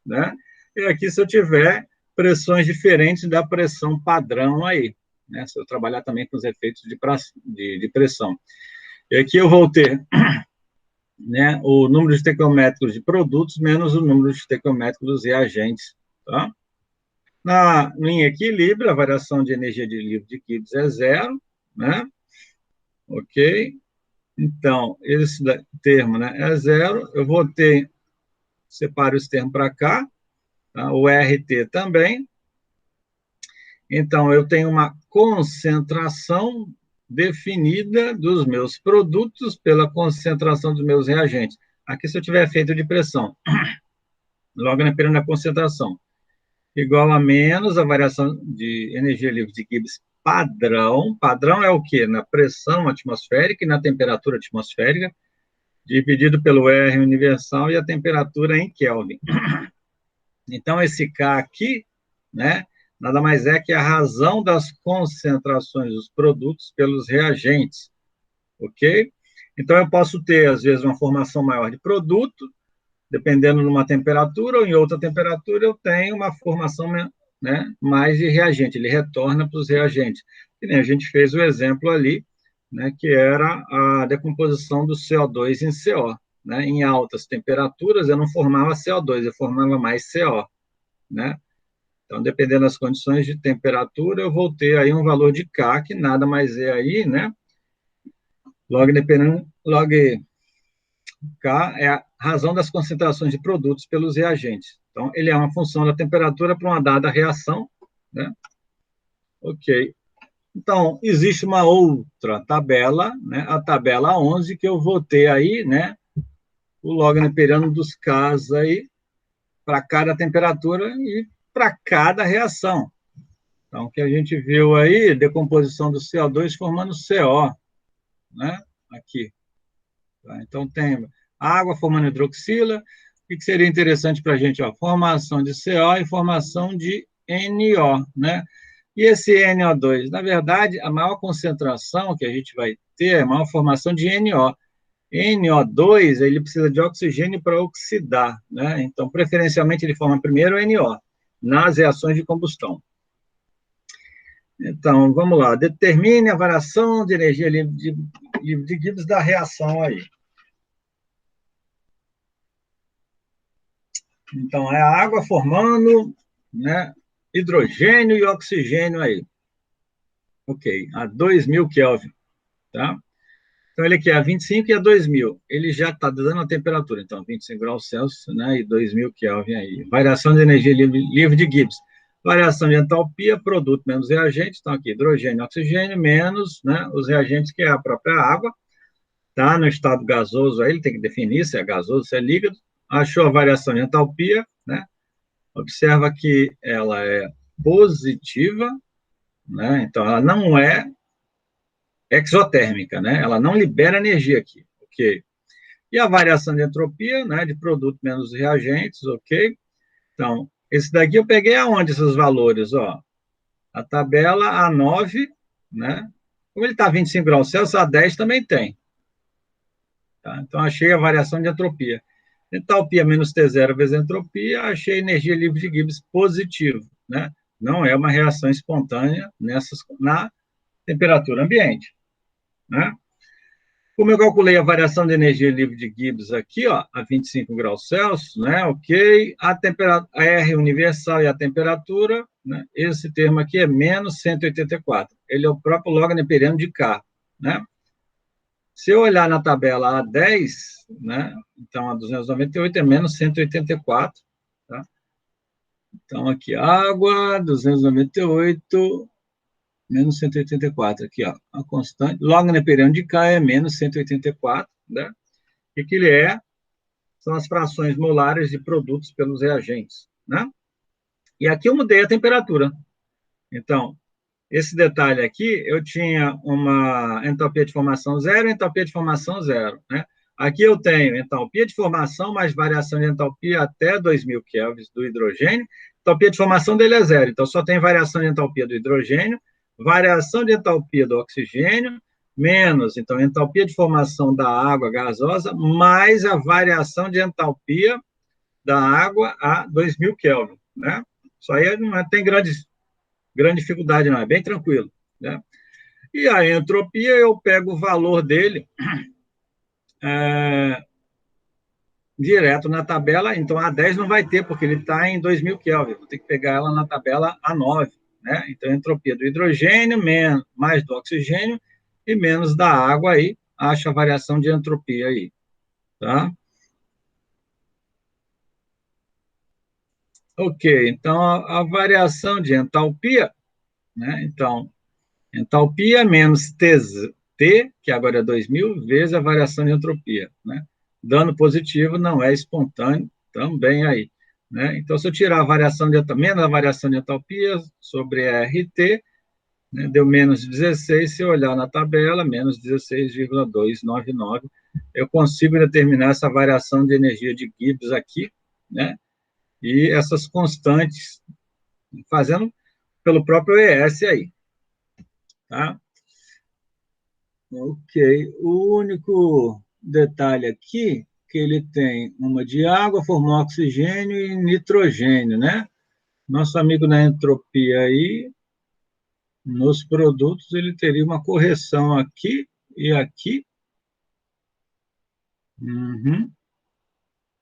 né? E aqui, se eu tiver pressões diferentes da pressão padrão aí, né? Se eu trabalhar também com os efeitos de pressão. E aqui eu vou ter, né, o número de estequiométricos de produtos menos o número de estequiométricos dos reagentes, tá? Em equilíbrio, a variação de energia de livre de Gibbs é zero, né? Ok? Então, esse termo, né, é zero. Eu vou ter, separo esse termo para cá, tá? O RT também. Então, eu tenho uma concentração definida dos meus produtos pela concentração dos meus reagentes. Aqui, se eu tiver efeito de pressão, logo na perda da concentração, igual a menos a variação de energia livre de Gibbs padrão. Padrão é o quê? Na pressão atmosférica e na temperatura atmosférica, dividido pelo R universal e a temperatura em Kelvin. Então, esse K aqui, né, nada mais é que a razão das concentrações dos produtos pelos reagentes, ok? Então, eu posso ter, às vezes, uma formação maior de produto, dependendo de uma temperatura ou em outra temperatura, eu tenho uma formação, né, mais de reagente, ele retorna para os reagentes. E nem a gente fez o exemplo ali, né, que era a decomposição do CO2 em CO. Né? Em altas temperaturas, eu não formava CO2, eu formava mais CO. Né? Então, dependendo das condições de temperatura, eu vou ter aí um valor de K, que nada mais é aí, né? Log K é a razão das concentrações de produtos pelos reagentes. Então, ele é uma função da temperatura para uma dada reação, né? Ok. Então, existe uma outra tabela, né? A tabela 11, que eu vou ter aí, né? O log neperiano dos Ks aí, para cada temperatura e para cada reação. Então, o que a gente viu aí, decomposição do CO2 formando CO, né? Aqui. Tá? Então, tem água formando hidroxila. O que seria interessante para a gente? Ó, formação de CO e formação de NO, né? E esse NO2, na verdade, a maior concentração que a gente vai ter é a maior formação de NO. NO2, ele precisa de oxigênio para oxidar, né? Então, preferencialmente, ele forma primeiro o NO, nas reações de combustão. Então, vamos lá. Determine a variação de energia livre de Gibbs da reação aí. Então, é a água formando, né, hidrogênio e oxigênio aí. Ok, a 2.000 Kelvin, tá? Então, ele quer a 25 e a 2.000. Ele já está dando a temperatura, então, 25 graus Celsius, né, e 2.000 Kelvin aí. Variação de energia livre de Gibbs. Variação de entalpia, produto menos reagente. Então, aqui, hidrogênio e oxigênio, menos, né, os reagentes, que é a própria água. Tá no estado gasoso aí, ele tem que definir se é gasoso, se é líquido. Achou a variação de entalpia, né? Observa que ela é positiva, né? Então, ela não é exotérmica, né? Ela não libera energia aqui, ok? E a variação de entropia, né? De produto menos reagentes, ok? Então, esse daqui eu peguei aonde esses valores, ó? A tabela A9, né? Como ele está 25 graus Celsius, a 10 também tem. Tá? Então, achei a variação de entropia. Entalpia menos T0 vezes entropia, achei energia livre de Gibbs positivo. Né? Não é uma reação espontânea na temperatura ambiente. Né? Como eu calculei a variação de energia livre de Gibbs aqui, ó, a 25 graus Celsius, né, ok, a R universal e a temperatura, né, esse termo aqui é menos 184. Ele é o próprio log neperiano de K. Né? Se eu olhar na tabela A10, né, então a 298 é menos 184, tá? Então, aqui, água, 298, menos 184, aqui, ó, a constante, log neperiano de K é menos 184, né? O que ele é? São as frações molares de produtos pelos reagentes, né? E aqui eu mudei a temperatura. Então, esse detalhe aqui, eu tinha uma entalpia de formação zero, entalpia de formação zero, né? Aqui eu tenho entalpia de formação mais variação de entalpia até 2.000 kelvins do hidrogênio. Entalpia de formação dele é zero, então só tem variação de entalpia do hidrogênio, variação de entalpia do oxigênio, menos, então, entalpia de formação da água gasosa, mais a variação de entalpia da água a 2.000 kelvin, né? Isso aí não tem grande dificuldade, não, é bem tranquilo, né? E a entropia, eu pego o valor dele direto na tabela, então a 10 não vai ter, porque ele está em 2.000 Kelvin, vou ter que pegar ela na tabela A9, né? Então, a entropia do hidrogênio, menos, mais do oxigênio, e menos da água aí, acha a variação de entropia aí, tá? Ok, então, a variação de entalpia, né? Então, entalpia menos T, que agora é 2.000, vezes a variação de entropia, né? Dano positivo não é espontâneo também aí, né? Então, se eu tirar a variação de menos a variação de entalpia sobre a RT, né, deu menos 16, se eu olhar na tabela, menos 16,299, eu consigo determinar essa variação de energia de Gibbs aqui, né? E essas constantes, fazendo pelo próprio ES aí, tá? Ok. O único detalhe aqui, que ele tem uma de água, formou oxigênio e nitrogênio, né? Nosso amigo na entropia aí, nos produtos, ele teria uma correção aqui e aqui. Uhum.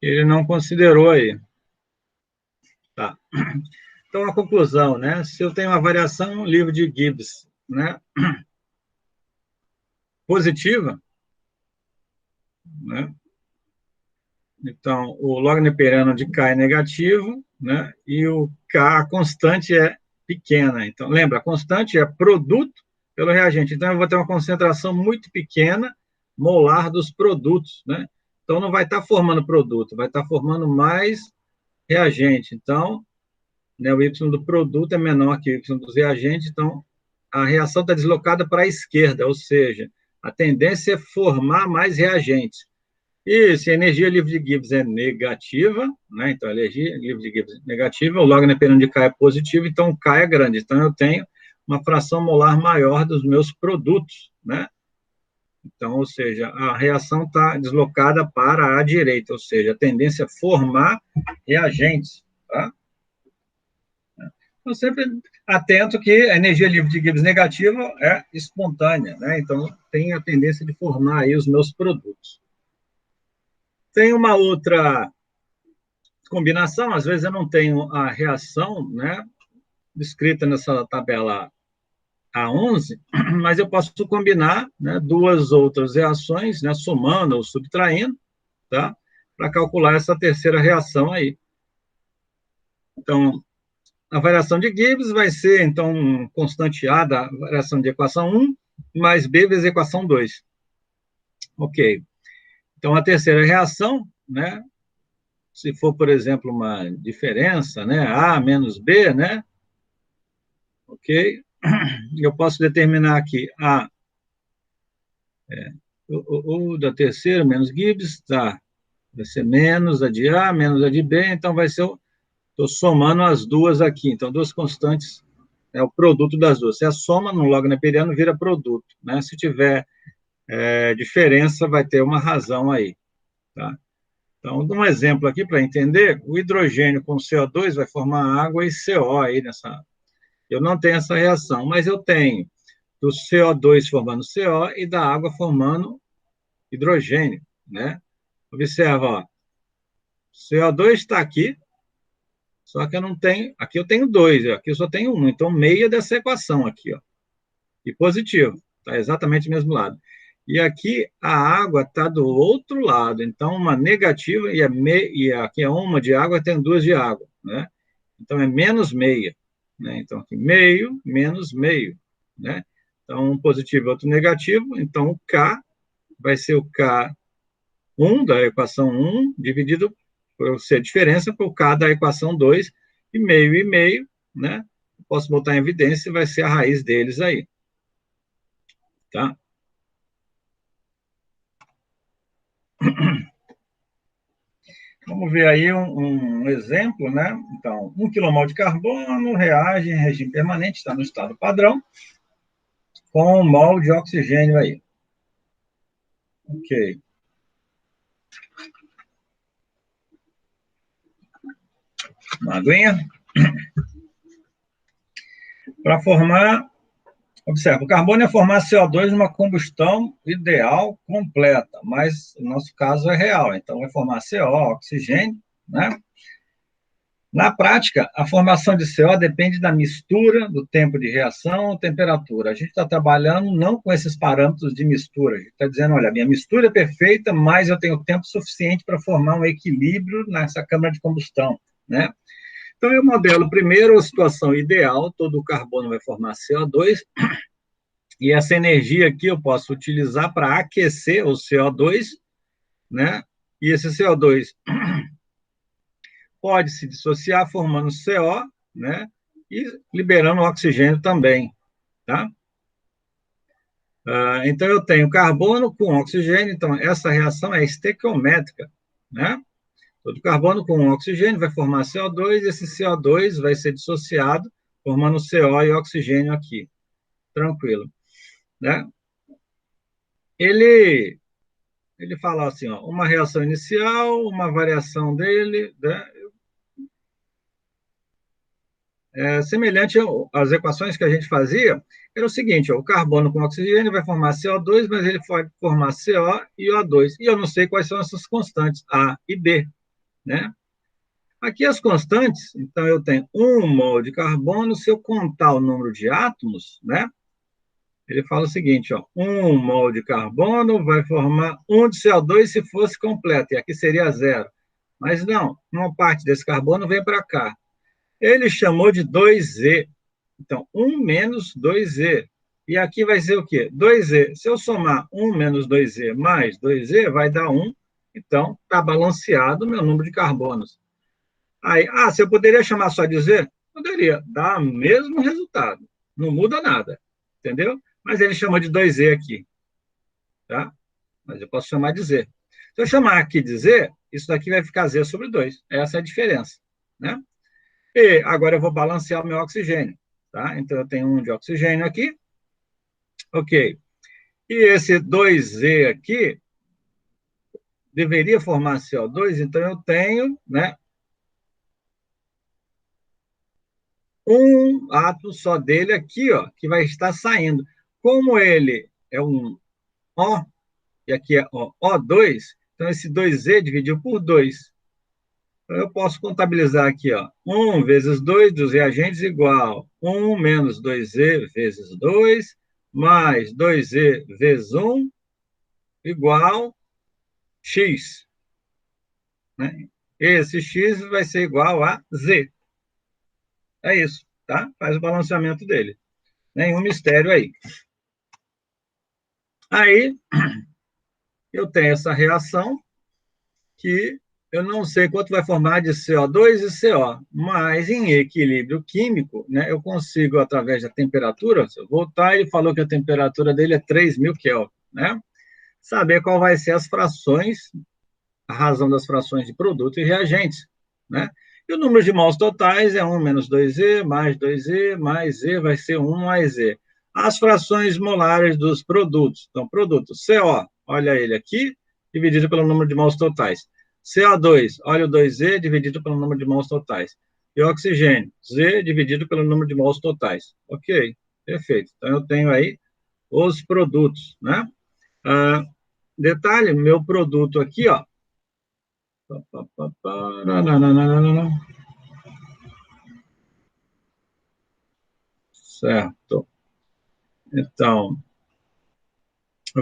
Ele não considerou aí. Tá. Então, a conclusão, né? Se eu tenho uma variação livre de Gibbs, né, positiva, né? Então, o log neperiano de K é negativo, né? E o K, a constante é pequena. Então, lembra, a constante é produto pelo reagente. Então, eu vou ter uma concentração muito pequena molar dos produtos, né? Então, não vai estar formando produto, vai estar formando mais reagente. Então, né, o Y do produto é menor que o Y dos reagentes, então a reação está deslocada para a esquerda, ou seja, a tendência é formar mais reagentes. E se a energia livre de Gibbs é negativa, né, então a energia livre de Gibbs é negativa, o log neperiano de K é positivo, então K é grande. Então eu tenho uma fração molar maior dos meus produtos, né? Então, ou seja, a reação está deslocada para a direita, ou seja, a tendência é formar reagentes, tá? Então, sempre atento que a energia livre de Gibbs negativa é espontânea, né? Então, tem a tendência de formar aí os meus produtos. Tem uma outra combinação, às vezes eu não tenho a reação, né, descrita nessa tabela A11, mas eu posso combinar, né, duas outras reações, né, somando ou subtraindo, tá? Para calcular essa terceira reação aí. Então, a variação de Gibbs vai ser, então, constante A da variação de equação 1 mais B vezes equação 2. Ok. Então, a terceira reação, né, se for, por exemplo, uma diferença, né, A menos B, né, ok, eu posso determinar aqui A, o da terceira menos Gibbs, tá, vai ser menos a de A, menos a de B, então vai ser, estou somando as duas aqui, então, duas constantes é o produto das duas. Se a soma no log neperiano vira produto, né? Se tiver diferença, vai ter uma razão aí, tá? Então, um exemplo aqui para entender, o hidrogênio com CO2 vai formar água e CO aí nessa. Eu não tenho essa reação, mas eu tenho do CO2 formando CO e da água formando hidrogênio, né? Observa, ó, CO2 está aqui, só que eu não tenho, aqui eu tenho dois, aqui eu só tenho um, então meia dessa equação aqui, ó. E positivo, está exatamente o mesmo lado. E aqui a água está do outro lado, então uma negativa e aqui é uma de água, tem duas de água, né? Então é menos meia, né? Então aqui meio menos meio, né? Então um positivo e outro negativo, então o K vai ser o K1 da equação 1 dividido por ser a diferença por K da equação 2 e meio, né? Posso botar em evidência, vai ser a raiz deles aí. Tá? Vamos ver aí um exemplo, né? Então, 1 kmol de carbono reage em regime permanente, está no estado padrão, com 1 mol de oxigênio aí. Ok. Uma aguinha. Para formar, observa, o carbono é formar CO2 numa combustão ideal completa, mas no nosso caso é real, então vai formar CO, oxigênio, né? Na prática, a formação de CO depende da mistura, do tempo de reação, temperatura. A gente está trabalhando não com esses parâmetros de mistura. A gente está dizendo, olha, a minha mistura é perfeita, mas eu tenho tempo suficiente para formar um equilíbrio nessa câmara de combustão, né? Então, eu modelo primeiro a situação ideal, todo o carbono vai formar CO2, e essa energia aqui eu posso utilizar para aquecer o CO2, né? E esse CO2 pode se dissociar formando CO, né? E liberando oxigênio também, tá? Então, eu tenho carbono com oxigênio, então, essa reação é estequiométrica, né? Todo carbono com oxigênio vai formar CO2, e esse CO2 vai ser dissociado, formando CO e oxigênio aqui. Tranquilo, né? Ele ele fala assim, ó, uma reação inicial, uma variação dele, né? Semelhante às equações que a gente fazia, era o seguinte, ó, o carbono com oxigênio vai formar CO2, mas ele pode formar CO e O2, e eu não sei quais são essas constantes, A e B, né? Aqui as constantes, então eu tenho 1 mol de carbono, se eu contar o número de átomos, né? Ele fala o seguinte, ó, 1 mol de carbono vai formar 1 de CO2 se fosse completo, e aqui seria zero. Mas não, uma parte desse carbono vem para cá. Ele chamou de 2Z. Então, 1 menos 2Z. E aqui vai ser o quê? 2Z. Se eu somar 1 menos 2Z mais 2Z, vai dar 1. Então, está balanceado o meu número de carbonos. Aí, se eu poderia chamar só de Z? Poderia. Dá o mesmo resultado. Não muda nada. Entendeu? Mas ele chama de 2Z aqui. Tá? Mas eu posso chamar de Z. Se eu chamar aqui de Z, isso daqui vai ficar Z sobre 2. Essa é a diferença. Né? E agora eu vou balancear o meu oxigênio. Tá? Então, eu tenho 1 de oxigênio aqui. Ok. E esse 2Z aqui deveria formar CO2, então eu tenho, né, um átomo só dele aqui, ó, que vai estar saindo. Como ele é um O, e aqui é O2, então esse 2Z dividiu por 2. Então eu posso contabilizar aqui, ó, 1 vezes 2 dos reagentes igual 1 menos 2Z vezes 2, mais 2Z vezes 1, igual X. Né? Esse X vai ser igual a Z. É isso, tá? Faz o balanceamento dele. Nenhum mistério aí. Aí, eu tenho essa reação que eu não sei quanto vai formar de CO2 e CO, mas em equilíbrio químico, né, eu consigo, através da temperatura, se eu voltar, ele falou que a temperatura dele é 3.000 Kelvin, né? Saber qual vai ser as frações, a razão das frações de produto e reagentes, né? E o número de mols totais é 1 menos 2Z, mais 2Z, mais Z vai ser 1 mais Z. As frações molares dos produtos. Então, produto CO, olha ele aqui, dividido pelo número de mols totais. CO2, olha o 2Z, dividido pelo número de mols totais. E oxigênio, Z, dividido pelo número de mols totais. Ok, perfeito. Então, eu tenho aí os produtos, né? Detalhe, meu produto aqui, ó, certo. Então,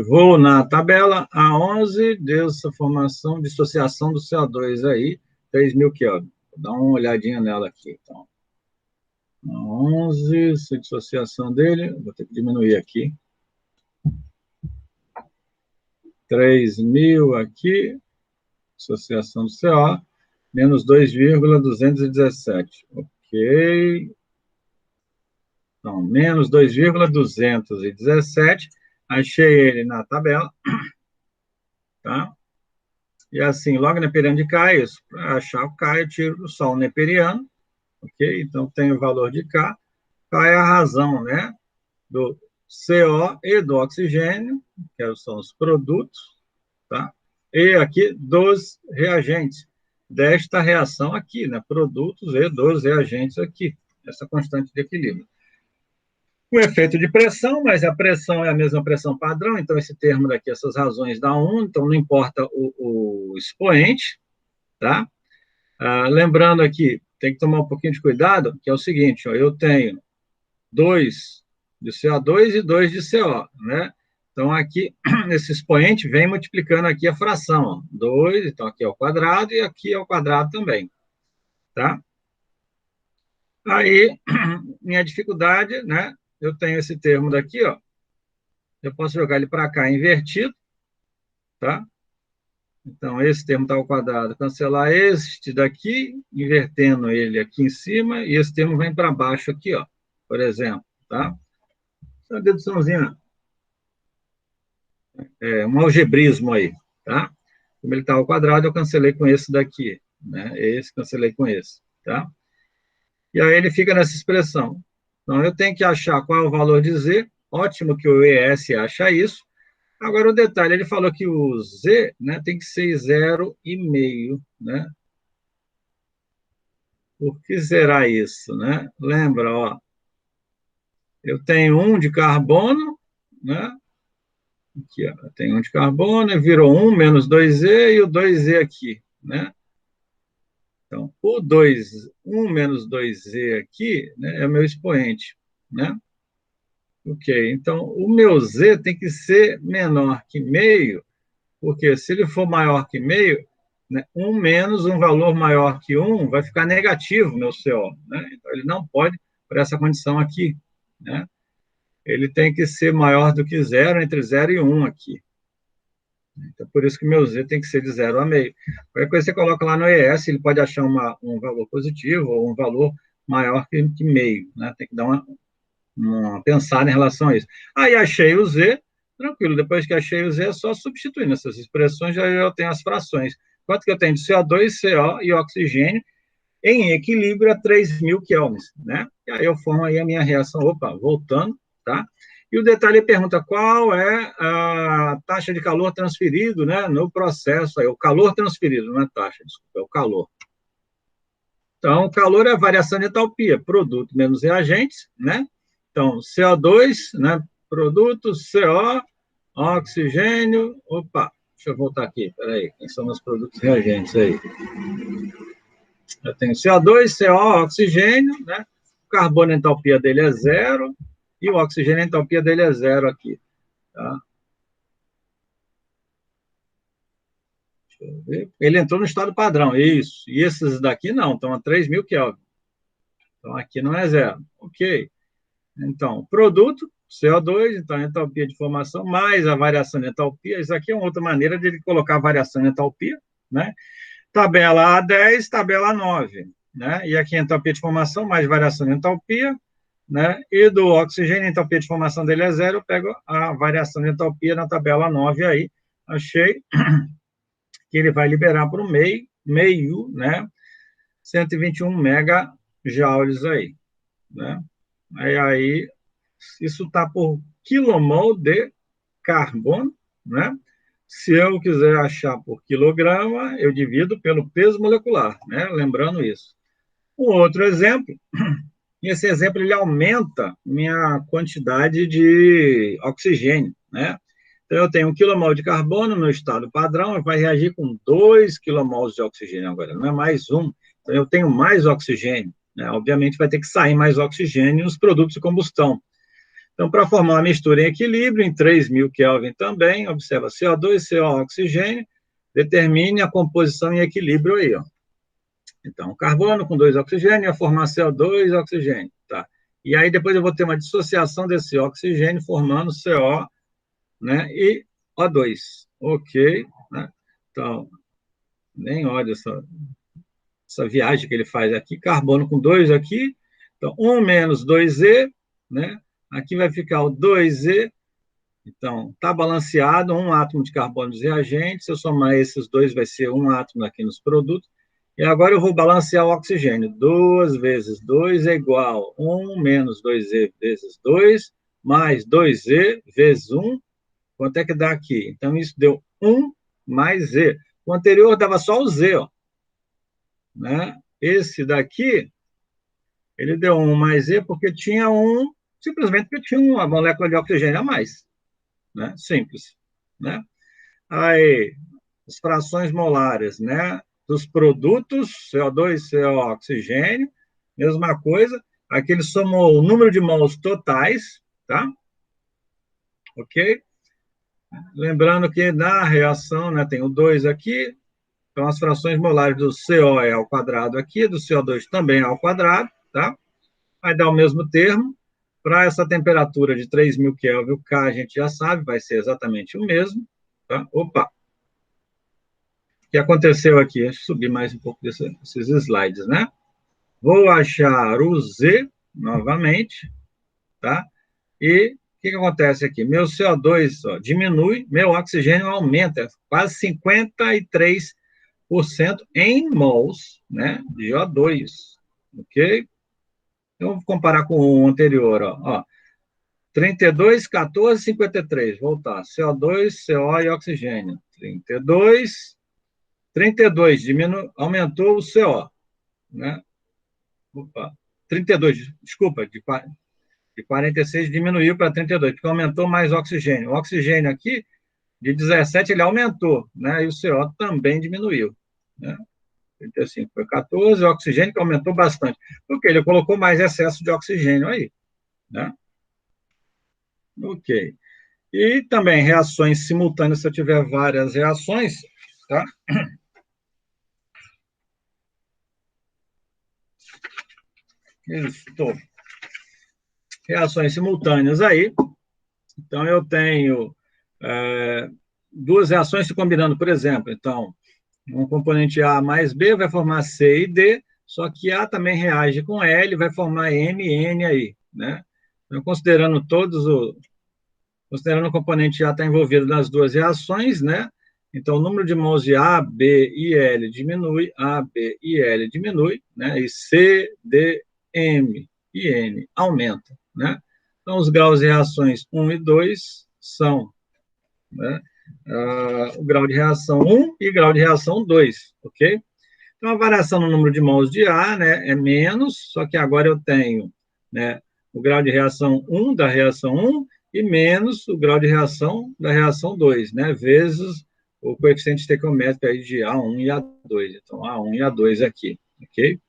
vou na tabela A11, dessa formação, dissociação do CO2 aí, 3.000 Kelvin. Vou dar uma olhadinha nela aqui, então. A11, essa dissociação dele, vou ter que diminuir aqui. 3.000 aqui, dissociação do CO, menos 2,217. Ok. Então, menos 2,217. Achei ele na tabela. Tá? E assim, log neperiano de K, isso. Para achar o K, eu tiro só o neperiano. Ok? Então, tem o valor de K. K é a razão, né? Do CO e do oxigênio, que são os produtos. Tá? E aqui dos reagentes. Desta reação aqui, né? Produtos e dos reagentes aqui. Essa constante de equilíbrio. O efeito de pressão, mas a pressão é a mesma pressão padrão, então esse termo daqui, essas razões dá 1, então não importa o expoente, tá? Lembrando aqui, tem que tomar um pouquinho de cuidado, que é o seguinte, ó, eu tenho 2 de CO2 e 2 de CO, né? Então aqui, esse expoente vem multiplicando aqui a fração, ó, 2, então aqui é o quadrado e aqui é o quadrado também, tá? Aí, minha dificuldade, né? Eu tenho esse termo daqui, ó, eu posso jogar ele para cá invertido, tá? Então, esse termo está ao quadrado, cancelar este daqui, invertendo ele aqui em cima, e esse termo vem para baixo aqui, ó, por exemplo, tá? Uma deduçãozinha, um algebrismo aí, tá? Como ele está ao quadrado, eu cancelei com esse daqui, né? Esse, cancelei com esse, tá? E aí ele fica nessa expressão. Então, eu tenho que achar qual é o valor de Z, ótimo que o ES acha isso, Agora, o detalhe, ele falou que o Z, né, tem que ser 0,5, né? Por que será isso, né? Lembra, ó, eu tenho 1 de carbono, né? Aqui, ó, eu tenho 1 de carbono, virou 1 menos 2Z e o 2Z aqui, né? Então, o 2, 1 menos 2Z aqui, né, é o meu expoente, né? Ok, então o meu Z tem que ser menor que meio, porque se ele for maior que meio, né, 1 menos um valor maior que 1 vai ficar negativo meu CO, né? Então ele não pode por essa condição aqui, né? Ele tem que ser maior do que 0, entre 0 e 1 aqui. Então, por isso que meu Z tem que ser de 0 a meio. Qualquer coisa você coloca lá no ES, ele pode achar um valor positivo ou um valor maior que meio, né? Tem que dar uma pensada em relação a isso. Aí achei o Z, tranquilo, depois que achei o Z, é só substituir nessas expressões, já eu tenho as frações. Quanto que eu tenho de CO2, CO e oxigênio em equilíbrio a 3.000 kelvins, né? E aí eu formo aí a minha reação, opa, voltando, tá? E o detalhe pergunta qual é a taxa de calor transferido, né, no processo, aí, o calor transferido, não é taxa, desculpa, é o calor. Então, o calor é a variação de entalpia, produto menos reagentes, né? Então, CO2, né, produto, CO, oxigênio, opa, deixa eu voltar aqui, peraí, quem são os produtos reagentes aí? Eu tenho CO2, CO, oxigênio, né? O carbono, a entalpia dele é 0, e o oxigênio, a entalpia dele é 0 aqui, tá? Ele entrou no estado padrão, isso. E esses daqui não, estão a 3.000 Kelvin. Então, aqui não é 0. Ok. Então, produto, CO2, então, a entalpia de formação, mais a variação de entalpia. Isso aqui é uma outra maneira de ele colocar a variação de entalpia, né? Tabela A10, tabela A9, né? E aqui a entalpia de formação, mais variação de entalpia, né? E do oxigênio, a entalpia de formação dele é 0, eu pego a variação de entalpia na tabela 9 aí. Achei que ele vai liberar para o meio, né? 121 megajoules aí, né? Aí isso está por quilomol de carbono, né? Se eu quiser achar por quilograma, eu divido pelo peso molecular, né? Lembrando isso. Um outro exemplo, e esse exemplo ele aumenta minha quantidade de oxigênio, né? Então, eu tenho 1 kmol de carbono no estado padrão, vai reagir com 2 kmols de oxigênio agora, não é mais 1. Então, eu tenho mais oxigênio, né? Obviamente, vai ter que sair mais oxigênio nos produtos de combustão. Então, para formar uma mistura em equilíbrio, em 3.000 Kelvin também, observa CO2, CO, oxigênio, determine a composição em equilíbrio aí, ó. Então, carbono com 2 oxigênio, ia formar CO2 e oxigênio, tá? E aí, depois eu vou ter uma dissociação desse oxigênio, formando CO, né, e O2, ok, né? Então, nem olha essa viagem que ele faz aqui, carbono com 2 aqui, então 1 menos 2Z, né? Aqui vai ficar o 2Z, então está balanceado, um átomo de carbono dos reagentes, se eu somar esses dois vai ser um átomo aqui nos produtos, e agora eu vou balancear o oxigênio, 2 vezes 2 é igual a 1 menos 2Z vezes 2, mais 2Z vezes 1, quanto é que dá aqui? Então, isso deu 1 mais Z. O anterior dava só o Z, ó, né? Esse daqui, ele deu 1 mais Z porque tinha simplesmente porque tinha uma molécula de oxigênio a mais, né? Simples, né? Aí, as frações molares, né? Dos produtos, CO2, CO, oxigênio, mesma coisa. Aqui ele somou o número de mols totais, tá? Ok? Lembrando que na reação, né, tem o 2 aqui, então as frações molares do CO é ao quadrado aqui, do CO2 também é ao quadrado, tá? Vai dar o mesmo termo. Para essa temperatura de 3.000 Kelvin, o K a gente já sabe, vai ser exatamente o mesmo, tá? Opa! O que aconteceu aqui? Deixa eu subir mais um pouco desses slides, né? Vou achar o Z novamente, tá? E o que acontece aqui? Meu CO2 ó, diminui, meu oxigênio aumenta, quase 53% em mols, né, de O2, ok? Então, vou comparar com o anterior, ó. 32, 14, 53. Voltar. CO2, CO e oxigênio. 32, 32, aumentou o CO, né? Opa, 32, desculpa, de 46 diminuiu para 32, porque aumentou mais oxigênio. O oxigênio aqui, de 17, ele aumentou, né? E o CO também diminuiu, né? 35 foi 14, o oxigênio que aumentou bastante, porque ele colocou mais excesso de oxigênio aí, né? Ok. E também reações simultâneas, se eu tiver várias reações, tá? Estou. Reações simultâneas aí. Então, eu tenho duas reações se combinando, por exemplo. Então, um componente A mais B vai formar C e D, só que A também reage com L, vai formar M e N aí, né? Então, considerando o componente A está envolvido nas duas reações, né? Então, o número de mols de A, B e L diminui, A, B e L diminui, né? E C, D, M e N aumenta, né? Então, os graus de reações 1 e 2 são, né, o grau de reação 1 e grau de reação 2, ok? Então, a variação no número de mols de A, né, é menos, só que agora eu tenho, né, o grau de reação 1 da reação 1 e menos o grau de reação da reação 2, né, vezes o coeficiente estequiométrico aí de A1 e A2. Então, A1 e A2 aqui, ok?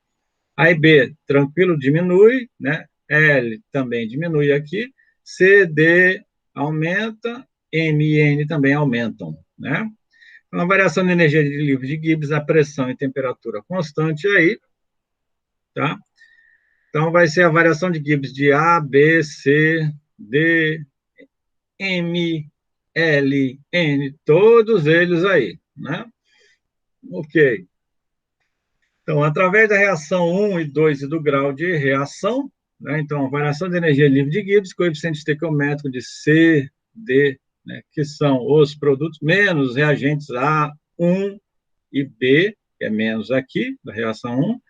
A e B, tranquilo, diminui, né? L também diminui aqui. C, D aumenta, M e N também aumentam, né? Então, a variação de energia de livre de Gibbs, a pressão e temperatura constante aí, tá? Então, vai ser a variação de Gibbs de A, B, C, D, M, L, N, todos eles aí, né? Ok. Então, através da reação 1 e 2 e do grau de reação, né? Então, variação de energia livre de Gibbs, coeficiente estequiométrico de C, D, né? Que são os produtos menos reagentes A, 1 e B, que é menos aqui, da reação 1.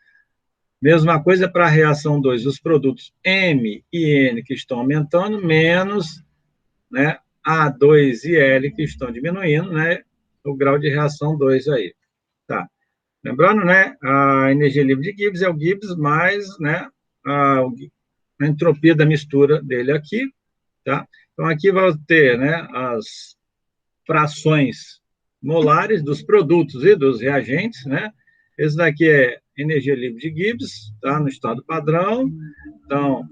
Mesma coisa para a reação 2, os produtos M e N que estão aumentando, menos, né, A2 e L que estão diminuindo, né? O grau de reação 2 aí. Tá. Lembrando, né, a energia livre de Gibbs é o Gibbs mais, né, a entropia da mistura dele aqui, tá? Então, aqui vai ter, né, as frações molares dos produtos e dos reagentes, né? Esse daqui é energia livre de Gibbs, tá? No estado padrão. Então,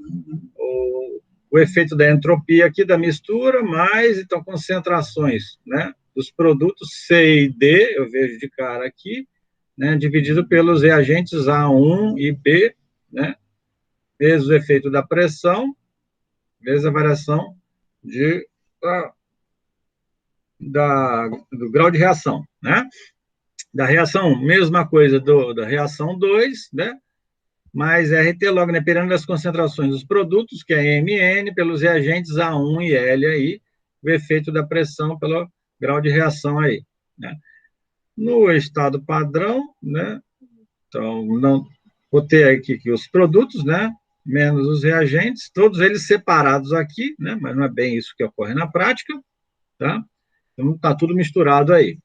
o efeito da entropia aqui da mistura, mais, então, concentrações, né, dos produtos C e D, eu vejo de cara aqui, né, dividido pelos reagentes A1 e B, né, vezes o efeito da pressão, vezes a variação do grau de reação, né? Da reação 1, mesma coisa da reação 2, né? Mais RT log, né, perante das concentrações dos produtos, que é MN, pelos reagentes A1 e L aí, o efeito da pressão pelo grau de reação aí, né? No estado padrão, né? Então, não, vou ter aqui que os produtos, né? Menos os reagentes, todos eles separados aqui, né? Mas não é bem isso que ocorre na prática, tá? Então, está tudo misturado aí.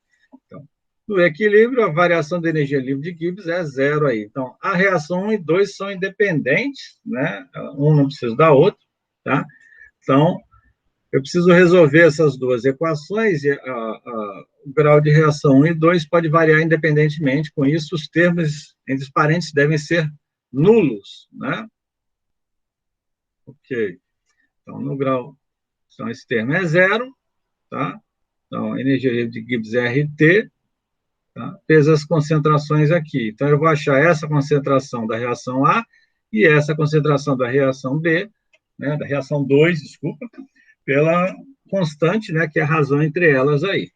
Então, no equilíbrio, a variação de energia livre de Gibbs é zero aí. Então, a reação 1 e 2 são independentes, né? Um não precisa da outra, tá? Então, eu preciso resolver essas duas equações e o grau de reação 1 e 2 pode variar independentemente. Com isso, os termos entre os parênteses devem ser nulos, né? Ok. Então, no grau, então, esse termo é zero, tá? Então, energia livre de Gibbs é RT, tá? Fez as concentrações aqui. Então, eu vou achar essa concentração da reação A e essa concentração da reação B, né, da reação 2, desculpa, pela constante, né, que é a razão entre elas aí.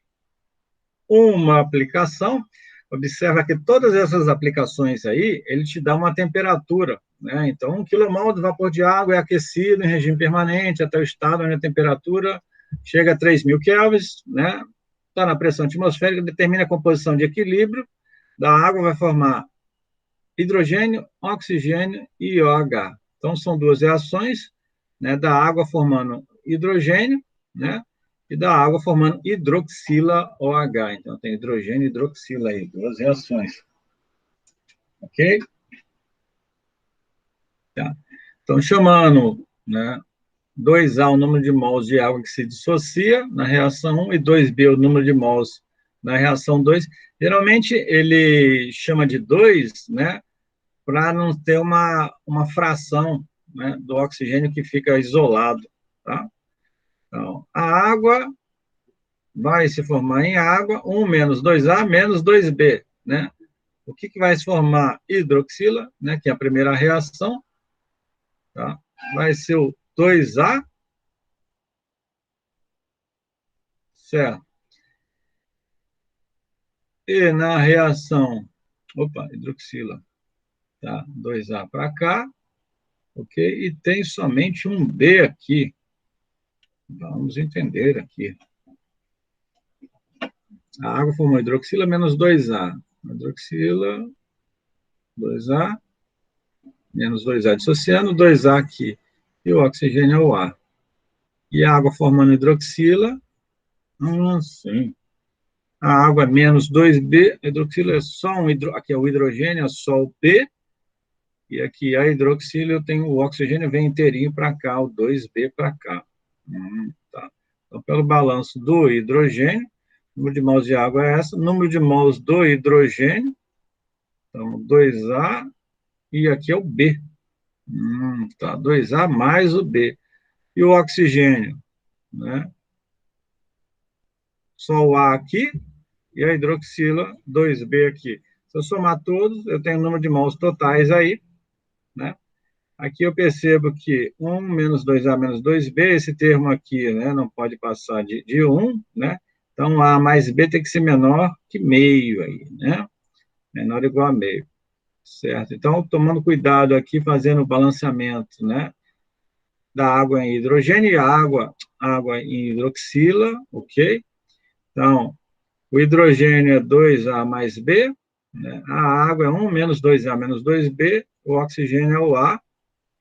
Uma aplicação, observa que todas essas aplicações aí, ele te dá uma temperatura, né? Então, 1 kmol de vapor de água é aquecido em regime permanente até o estado onde a temperatura chega a 3.000 kelvins, né? Está na pressão atmosférica, determina a composição de equilíbrio da água, vai formar hidrogênio, oxigênio e OH. Então, são duas reações, né, da água formando hidrogênio, né? E da água formando hidroxila OH. Então, tem hidrogênio e hidroxila aí, duas reações. Ok? Tá. Então, chamando, né, 2A o número de mols de água que se dissocia na reação 1 e 2B o número de mols na reação 2. Geralmente, ele chama de 2, né, para não ter uma fração, né, do oxigênio que fica isolado. Tá? Então, a água vai se formar em água, 1 menos 2A menos 2B. Né? O que vai se formar? Hidroxila, né, que é a primeira reação. Tá? Vai ser o 2A, certo? E na reação, hidroxila, tá? 2A para cá, ok? E tem somente um B aqui. Vamos entender aqui. A água formou hidroxila menos 2A. Hidroxila, 2A, menos 2A dissociando, 2A aqui. E o oxigênio é o A. E a água formando hidroxila, sim. A água é menos 2B, a hidroxila é só aqui é o hidrogênio, é só o B, e aqui a hidroxila eu tenho o oxigênio vem inteirinho para cá, o 2B para cá. Tá. Então, pelo balanço do hidrogênio, o número de mols de água é essa, número de mols do hidrogênio, então 2A, e aqui é o B. Tá, 2A mais o B. E o oxigênio, né? Só o A aqui, e a hidroxila 2B aqui. Se eu somar todos, eu tenho o número de mols totais aí, né? Aqui eu percebo que 1 menos 2A menos 2B, esse termo aqui, né, não pode passar de 1, né? Então, A mais B tem que ser menor que meio aí, né? Menor ou igual a meio, certo? Então, tomando cuidado aqui, fazendo o balanceamento, né, da água em hidrogênio e água em hidroxila, ok? Então, o hidrogênio é 2A mais B, né? A água é 1 menos 2A menos 2B, o oxigênio é o A,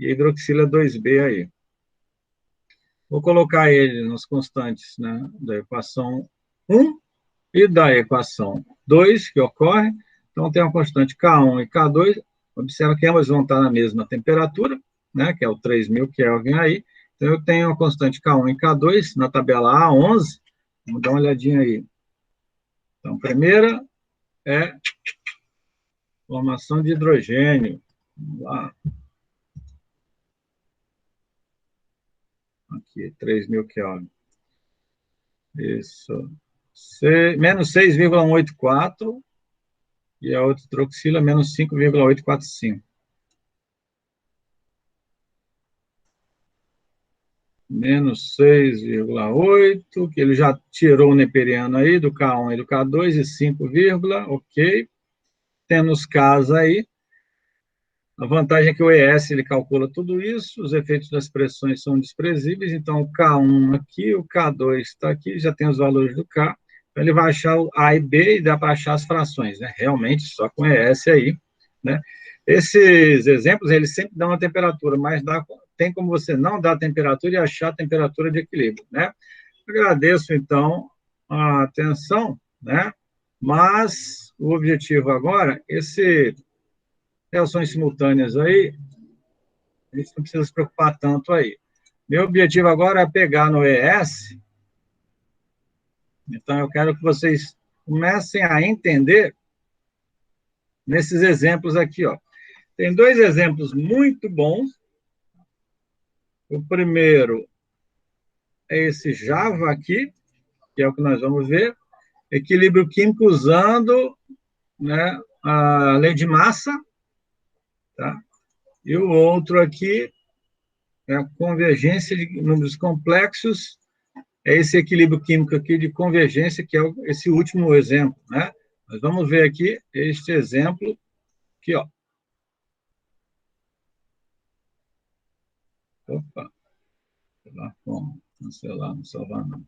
e a hidroxila é 2B aí. Vou colocar ele nas constantes, né, da equação 1 e da equação 2, que ocorre. Então, tem a constante K1 e K2. Observa que ambas vão estar na mesma temperatura, né, que é o 3.000 Kelvin aí. Então, eu tenho a constante K1 e K2 na tabela A11. Vamos dar uma olhadinha aí. Então, a primeira é formação de hidrogênio. Vamos lá. Aqui, 3.000 Kelvin. Isso. Menos 6,184 e a outra hidroxila menos 5,845. Menos 6,8, que ele já tirou o neperiano aí, do K1 e do K2, e 5, ok. Temos Ks aí. A vantagem é que o ES ele calcula tudo isso, os efeitos das pressões são desprezíveis, então o K1 aqui, o K2 está aqui, já tem os valores do K, então ele vai achar o A e B e dá para achar as frações, né? Realmente, só com ES aí, né? Esses exemplos, eles sempre dão a temperatura, mas tem como você não dar a temperatura e achar a temperatura de equilíbrio, né? Agradeço, então, a atenção, né? Mas o objetivo agora, reações simultâneas aí, a gente não precisa se preocupar tanto aí. Meu objetivo agora é pegar no ES, então eu quero que vocês comecem a entender nesses exemplos aqui, ó. Tem dois exemplos muito bons. O primeiro é esse Java aqui, que é o que nós vamos ver. Equilíbrio químico usando, né, a lei de massa, tá? E o outro aqui é a convergência de números complexos, é esse equilíbrio químico aqui de convergência, que é esse último exemplo, né? Nós vamos ver aqui este exemplo aqui, ó. Opa, sei lá como, cancelar, não salvar não.